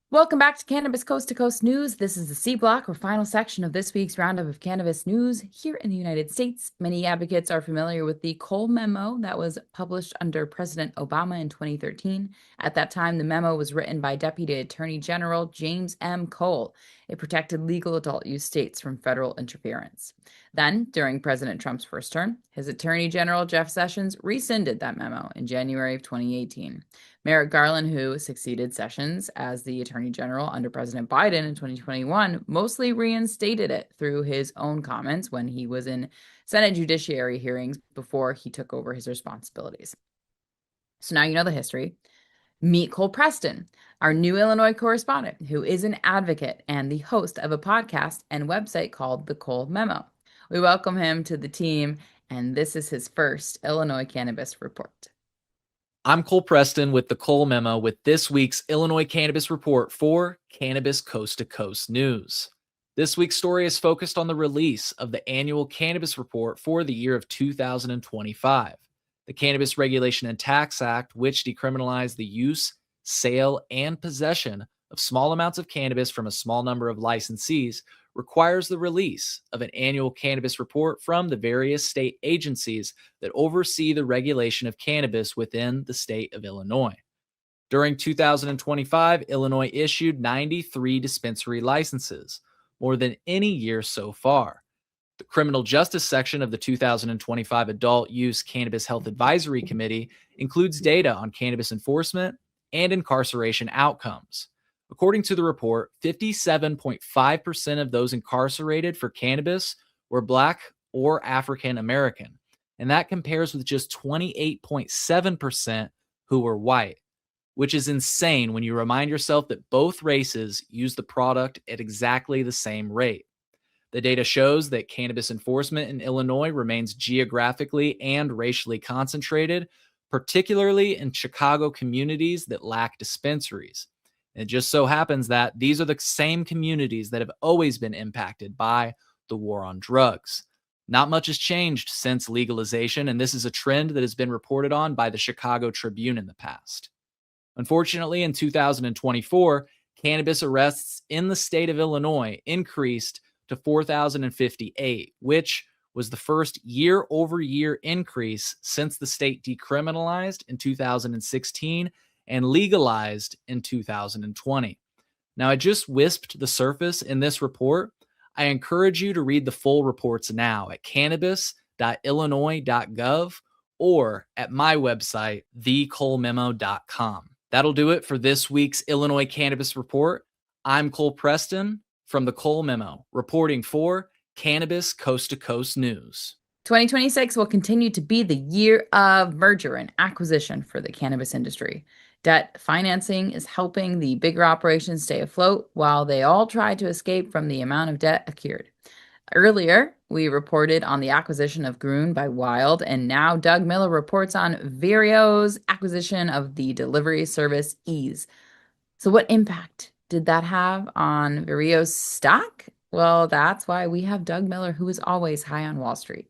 Welcome back to Cannabis Coast to Coast News. This is the C Block, or final section of this week's roundup of cannabis news here in the United States. Many advocates are familiar with the Cole memo that was published under President Obama in 2013. At that time, the memo was written by Deputy Attorney General James M. Cole. It protected legal adult use states from federal interference. Then, during President Trump's first term, his Attorney General Jeff Sessions rescinded that memo in January of 2018. Merrick Garland, who succeeded Sessions as the Attorney General under President Biden in 2021, mostly reinstated it through his own comments when he was in Senate Judiciary hearings before he took over his responsibilities. So now you know the history. Meet Cole Preston, our new Illinois correspondent, who is an advocate and the host of a podcast and website called The Cole Memo. We welcome him to the team, and this is his first Illinois Cannabis Report. I'm Cole Preston with the Cole Memo with this week's Illinois Cannabis Report for Cannabis Coast to Coast News. This week's story is focused on the release of the annual Cannabis Report for the year of 2025. The Cannabis Regulation and Tax Act, which decriminalized the use, sale, and possession of small amounts of cannabis from a small number of licensees, requires the release of an annual cannabis report from the various state agencies that oversee the regulation of cannabis within the state of Illinois. During 2025, Illinois issued 93 dispensary licenses, more than any year so far. The Criminal Justice section of the 2025 Adult Use Cannabis Health Advisory Committee includes data on cannabis enforcement and incarceration outcomes. According to the report, 57.5% of those incarcerated for cannabis were Black or African American, and that compares with just 28.7% who were white, which is insane when you remind yourself that both races use the product at exactly the same rate. The data shows that cannabis enforcement in Illinois remains geographically and racially concentrated, particularly in Chicago communities that lack dispensaries. It just so happens that these are the same communities that have always been impacted by the war on drugs. Not much has changed since legalization, and this is a trend that has been reported on by the Chicago Tribune in the past. Unfortunately, in 2024, cannabis arrests in the state of Illinois increased to 4,058, which was the first year-over-year increase since the state decriminalized in 2016 and legalized in 2020. Now, I just wisped the surface in this report. I encourage you to read the full reports now at cannabis.illinois.gov or at my website, thecolememo.com. That'll do it for this week's Illinois Cannabis Report. I'm Cole Preston from the Cole Memo, reporting for Cannabis Coast to Coast News. 2026 will continue to be the year of merger and acquisition for the cannabis industry. Debt financing is helping the bigger operations stay afloat while they all try to escape from the amount of debt accrued. Earlier, we reported on the acquisition of Gruen by Wild, and now Doug Miller reports on Vireo's acquisition of the delivery service Ease. So what impact did that have on Vireo's stock? Well, that's why we have Doug Miller, who is always high on Wall Street.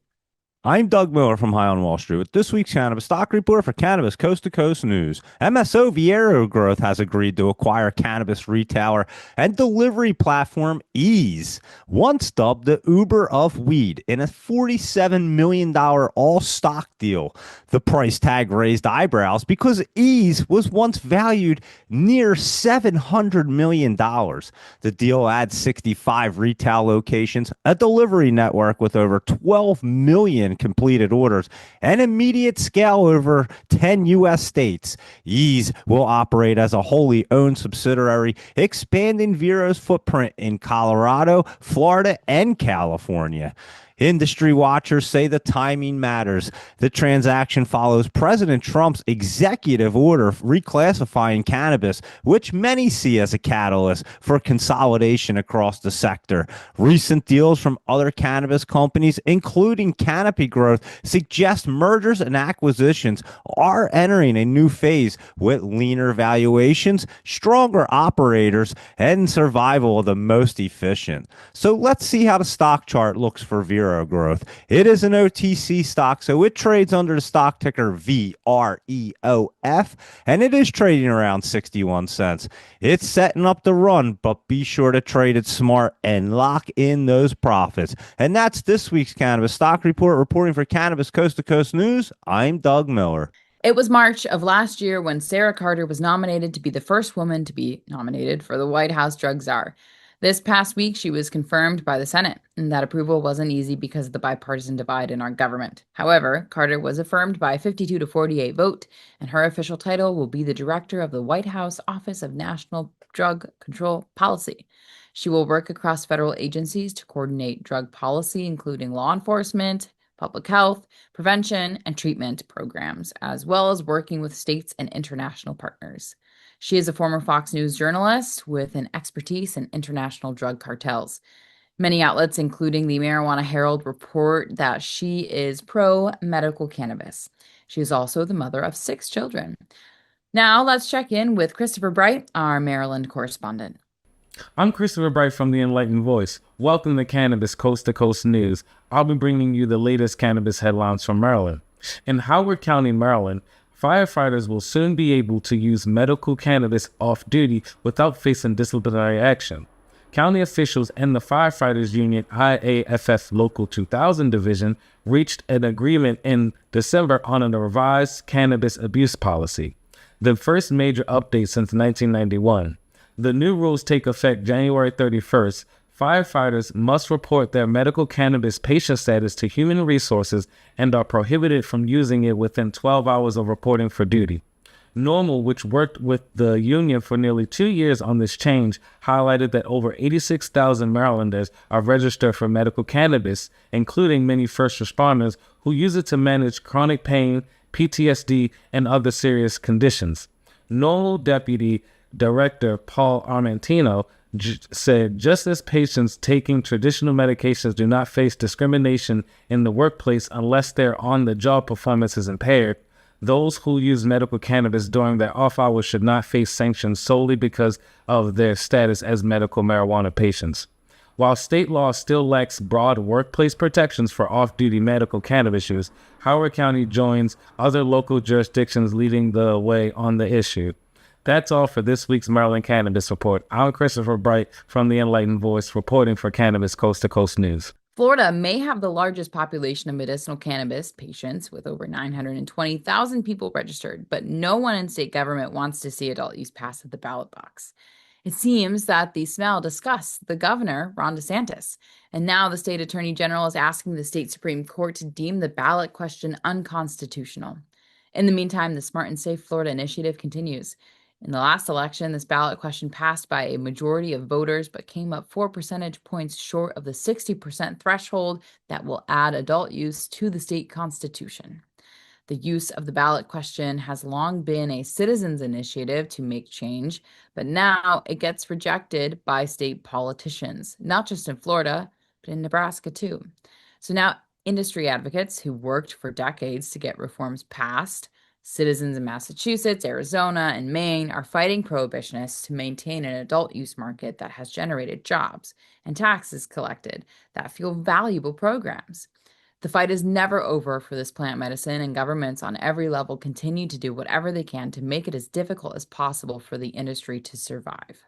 I'm Doug Miller from High on Wall Street with this week's Cannabis Stock Report for Cannabis Coast to Coast News. MSO Viero Growth has agreed to acquire cannabis retailer and delivery platform Ease, once dubbed the Uber of weed, in a $47 million all-stock deal. The price tag raised eyebrows because Ease was once valued near $700 million. The deal adds 65 retail locations, a delivery network with over 12 million completed orders, and immediate scale over 10 U.S. states. Ease will operate as a wholly owned subsidiary, expanding Viro's footprint in Colorado, Florida, and California. Industry watchers say the timing matters. The transaction follows President Trump's executive order reclassifying cannabis, which many see as a catalyst for consolidation across the sector. Recent deals from other cannabis companies, including Canopy Growth, suggest mergers and acquisitions are entering a new phase with leaner valuations, stronger operators, and survival of the most efficient. So let's see how the stock chart looks for Vero Growth. It is an OTC stock, so it trades under the stock ticker VREOF, and it is trading around 61 cents. It's setting up the run, but be sure to trade it smart and lock in those profits. And that's this week's Cannabis Stock Report. Reporting for Cannabis Coast to Coast News, I'm Doug Miller. It was March of last year when Sarah Carter was nominated to be the first woman to be nominated for the White House Drug Czar. This past week, she was confirmed by the Senate, and that approval wasn't easy because of the bipartisan divide in our government. However, Carter was affirmed by a 52 to 48 vote, and her official title will be the Director of the White House Office of National Drug Control Policy. She will work across federal agencies to coordinate drug policy, including law enforcement, public health, prevention, and treatment programs, as well as working with states and international partners. She is a former Fox News journalist with an expertise in international drug cartels. Many outlets, including the Marijuana Herald, report that she is pro-medical cannabis. She is also the mother of 6 children. Now let's check in with Christopher Bright, our Maryland correspondent. I'm Christopher Bright from The Enlightened Voice. Welcome to Cannabis Coast to Coast News. I'll be bringing you the latest cannabis headlines from Maryland. In Howard County, Maryland, firefighters will soon be able to use medical cannabis off-duty without facing disciplinary action. County officials and the firefighters union IAFF Local 2000 division reached an agreement in December on a revised cannabis abuse policy, the first major update since 1991. The new rules take effect January 31st. Firefighters must report their medical cannabis patient status to Human Resources and are prohibited from using it within 12 hours of reporting for duty. Normal, which worked with the union for nearly 2 years on this change, highlighted that over 86,000 Marylanders are registered for medical cannabis, including many first responders who use it to manage chronic pain, PTSD, and other serious conditions. Normal Deputy Director Paul Armentino said, just as patients taking traditional medications do not face discrimination in the workplace unless their on-the-job performance is impaired, those who use medical cannabis during their off hours should not face sanctions solely because of their status as medical marijuana patients. While state law still lacks broad workplace protections for off-duty medical cannabis use, Howard County joins other local jurisdictions leading the way on the issue. That's all for this week's Maryland Cannabis Report. I'm Christopher Bright from The Enlightened Voice, reporting for Cannabis Coast to Coast News. Florida may have the largest population of medicinal cannabis patients, with over 920,000 people registered, but no one in state government wants to see adult use pass at the ballot box. It seems that the smell disgusts the governor, Ron DeSantis, and now the state attorney general is asking the state Supreme Court to deem the ballot question unconstitutional. In the meantime, the Smart and Safe Florida initiative continues. In the last election, this ballot question passed by a majority of voters, but came up 4 percentage points short of the 60% threshold that will add adult use to the state constitution. The use of the ballot question has long been a citizens' initiative to make change, but now it gets rejected by state politicians, not just in Florida, but in Nebraska too. So now industry advocates who worked for decades to get reforms passed, citizens in Massachusetts, Arizona, and Maine, are fighting prohibitionists to maintain an adult use market that has generated jobs and taxes collected that fuel valuable programs. The fight is never over for this plant medicine, and governments on every level continue to do whatever they can to make it as difficult as possible for the industry to survive.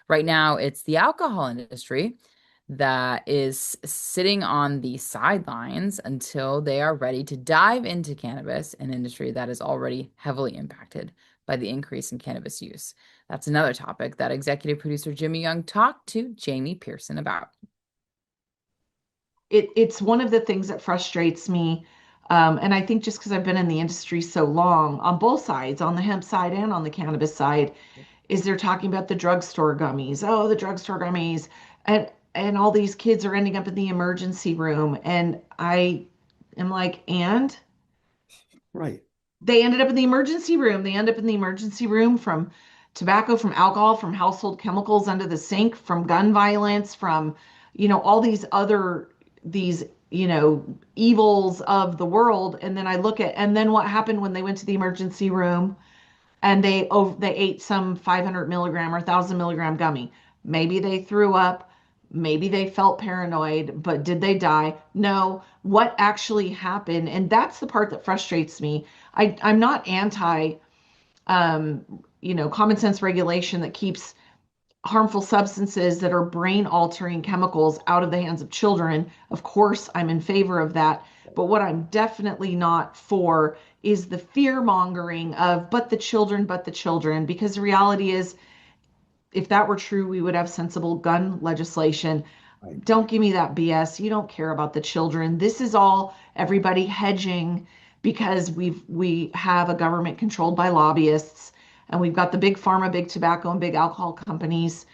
Right now, it's the alcohol industry that is sitting on the sidelines until they are ready to dive into cannabis, an industry that is already heavily impacted by the increase in cannabis use. That's another topic that executive producer Jimmy Young talked to Jamie Pearson about. It's one of the things that frustrates me. And I think just because I've been in the industry so long, on both sides, on the hemp side and on the cannabis side, is they're talking about the drugstore gummies. Oh, the drugstore gummies. And and all these kids are ending up in the emergency room. And I am like, and Right. they ended up in the emergency room. They end up in the emergency room from tobacco, from alcohol, from household chemicals under the sink, from gun violence, from, all these other, evils of the world. And then and then what happened when they went to the emergency room and they ate some 500 milligram or 1,000 milligram gummy. Maybe they threw up. Maybe they felt paranoid, but did they die? No. What actually happened? And that's the part that frustrates me. I'm not anti, common sense regulation that keeps harmful substances that are brain altering chemicals out of the hands of children. Of course, I'm in favor of that. But what I'm definitely not for is the fear mongering of, but the children, because the reality is, if that were true, we would have sensible gun legislation. Right. Don't give me that BS. You don't care about the children. This is all everybody hedging because we have a government controlled by lobbyists, and we've got the big pharma, big tobacco, and big alcohol companies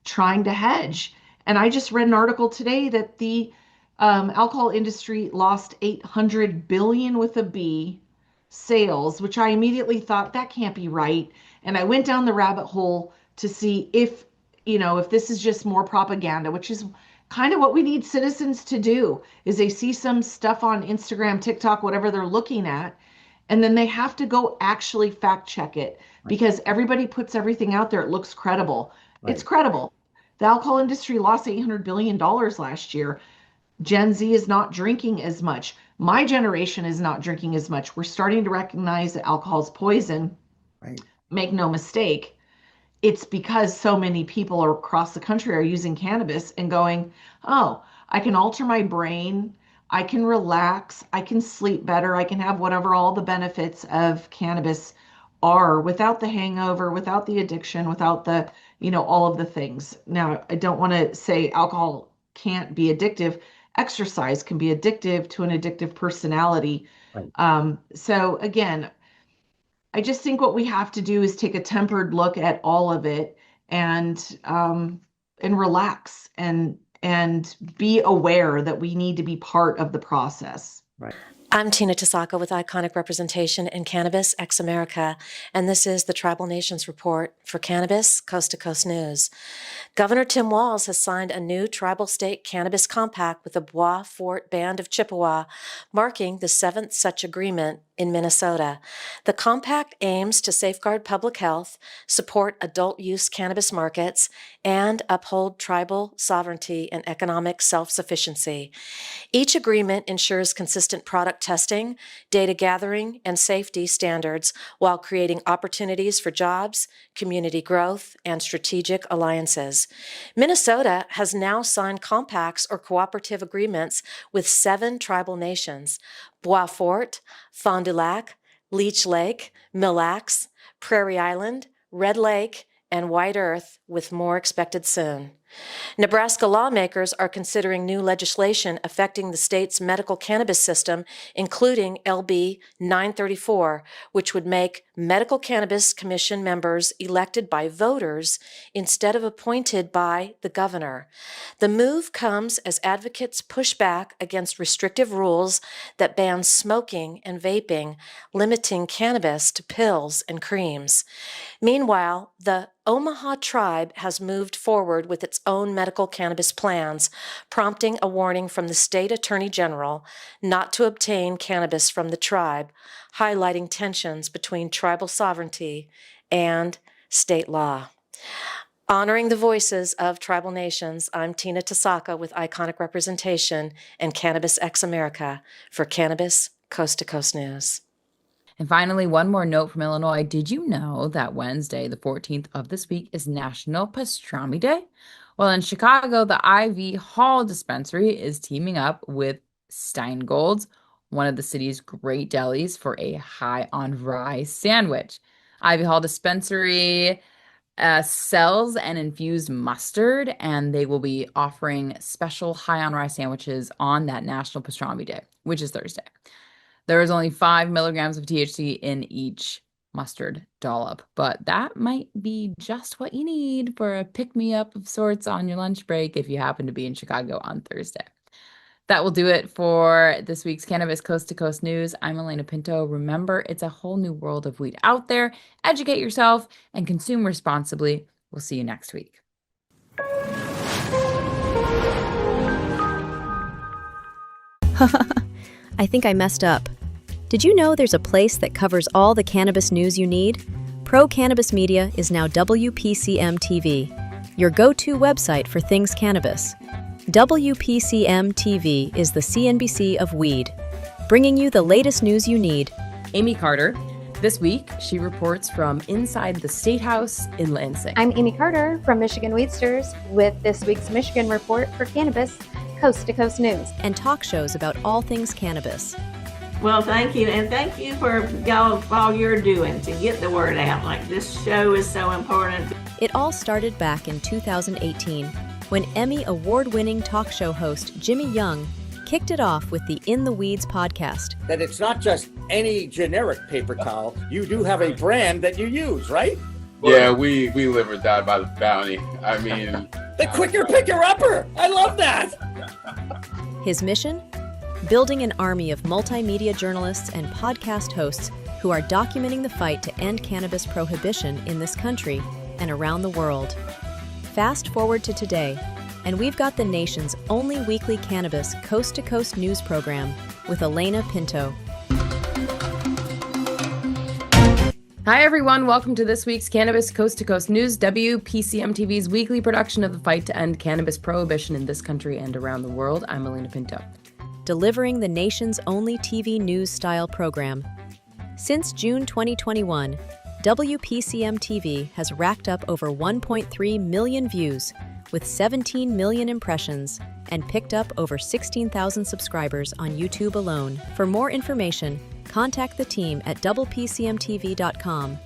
trying to hedge. And I just read an article today that the alcohol industry lost 800 billion with a B sales, which I immediately thought that can't be right. And I went down the rabbit hole to see if this is just more propaganda, which is kind of what we need citizens to do, is they see some stuff on Instagram, TikTok, whatever they're looking at, and then they have to go actually fact check it, because everybody puts everything out there. It looks credible. Right. It's credible. The alcohol industry lost $800 billion last year. Gen Z is not drinking as much. My generation is not drinking as much. We're starting to recognize that alcohol is poison. Right. Make no mistake. It's because so many people across the country are using cannabis and going, oh, I can alter my brain, I can relax, I can sleep better, I can have whatever all the benefits of cannabis are without the hangover, without the addiction, without the, all of the things. Now, I don't want to say alcohol can't be addictive. Exercise can be addictive to an addictive personality. Right. So again, I just think what we have to do is take a tempered look at all of it and relax and be aware that we need to be part of the process. Right. I'm Tina Tasaka with Iconic Representation in Cannabis Ex America, and this is the Tribal Nations Report for Cannabis Coast to Coast News. Governor Tim Walz has signed a new tribal state cannabis compact with the Bois Forte Band of Chippewa, marking the 7th such agreement in Minnesota. The compact aims to safeguard public health, support adult use cannabis markets, and uphold tribal sovereignty and economic self-sufficiency. Each agreement ensures consistent product testing, data gathering, and safety standards while creating opportunities for jobs, community growth, and strategic alliances. Minnesota has now signed compacts or cooperative agreements with 7 tribal nations: Bois Forte, Fond du Lac, Leech Lake, Mille Lacs, Prairie Island, Red Lake, and White Earth, with more expected soon. Nebraska lawmakers are considering new legislation affecting the state's medical cannabis system, including LB 934, which would make medical cannabis commission members elected by voters instead of appointed by the governor. The move comes as advocates push back against restrictive rules that ban smoking and vaping, limiting cannabis to pills and creams. Meanwhile, the Omaha tribe has moved forward with its own medical cannabis plans, prompting a warning from the state attorney general not to obtain cannabis from the tribe, highlighting tensions between tribal sovereignty and state law. Honoring the voices of tribal nations, I'm Tina Tasaka with Iconic Representation and Cannabis Ex America for Cannabis Coast to Coast News. And finally, one more note from Illinois. Did you know that Wednesday, the 14th of this week, is National Pastrami Day? Well, in Chicago, the Ivy Hall dispensary is teaming up with Steingold's, one of the city's great delis, for a high on rye sandwich. Ivy Hall dispensary sells an infused mustard, and they will be offering special high on rye sandwiches on that National Pastrami Day, which is Thursday. There is only 5 milligrams of THC in each mustard dollop. But that might be just what you need for a pick-me-up of sorts on your lunch break if you happen to be in Chicago on Thursday. That will do it for this week's Cannabis Coast to Coast News. I'm Alaina Pinto. Remember, it's a whole new world of weed out there. Educate yourself and consume responsibly. We'll see you next week. I think I messed up. Did you know there's a place that covers all the cannabis news you need? Pro Cannabis Media is now WPCM TV, your go-to website for things cannabis. WPCM TV is the CNBC of weed, bringing you the latest news you need. Amie Carter. This week, she reports from inside the State House in Lansing. I'm Amie Carter from Michigan Weedsters with this week's Michigan Report for Cannabis Coast to Coast News. And talk shows about all things cannabis. Well, thank you. And thank you for all you're doing to get the word out. Like, this show is so important. It all started back in 2018 when Emmy award-winning talk show host Jimmy Young kicked it off with the In the Weeds podcast. That it's not just any generic paper towel. You do have a brand that you use, right? Yeah, we live or die by the bounty. I mean... The quicker picker-upper! I love that! His mission? Building an army of multimedia journalists and podcast hosts who are documenting the fight to end cannabis prohibition in this country and around the world. Fast forward to today, and we've got the nation's only weekly cannabis coast-to-coast news program with Alaina Pinto. Hi, everyone. Welcome to this week's Cannabis Coast to Coast News, WPCM TV's weekly production of the fight to end cannabis prohibition in this country and around the world. I'm Alaina Pinto. Delivering the nation's only TV news-style program. Since June 2021, WPCM TV has racked up over 1.3 million views with 17 million impressions and picked up over 16,000 subscribers on YouTube alone. For more information, contact the team at WPCMTV.com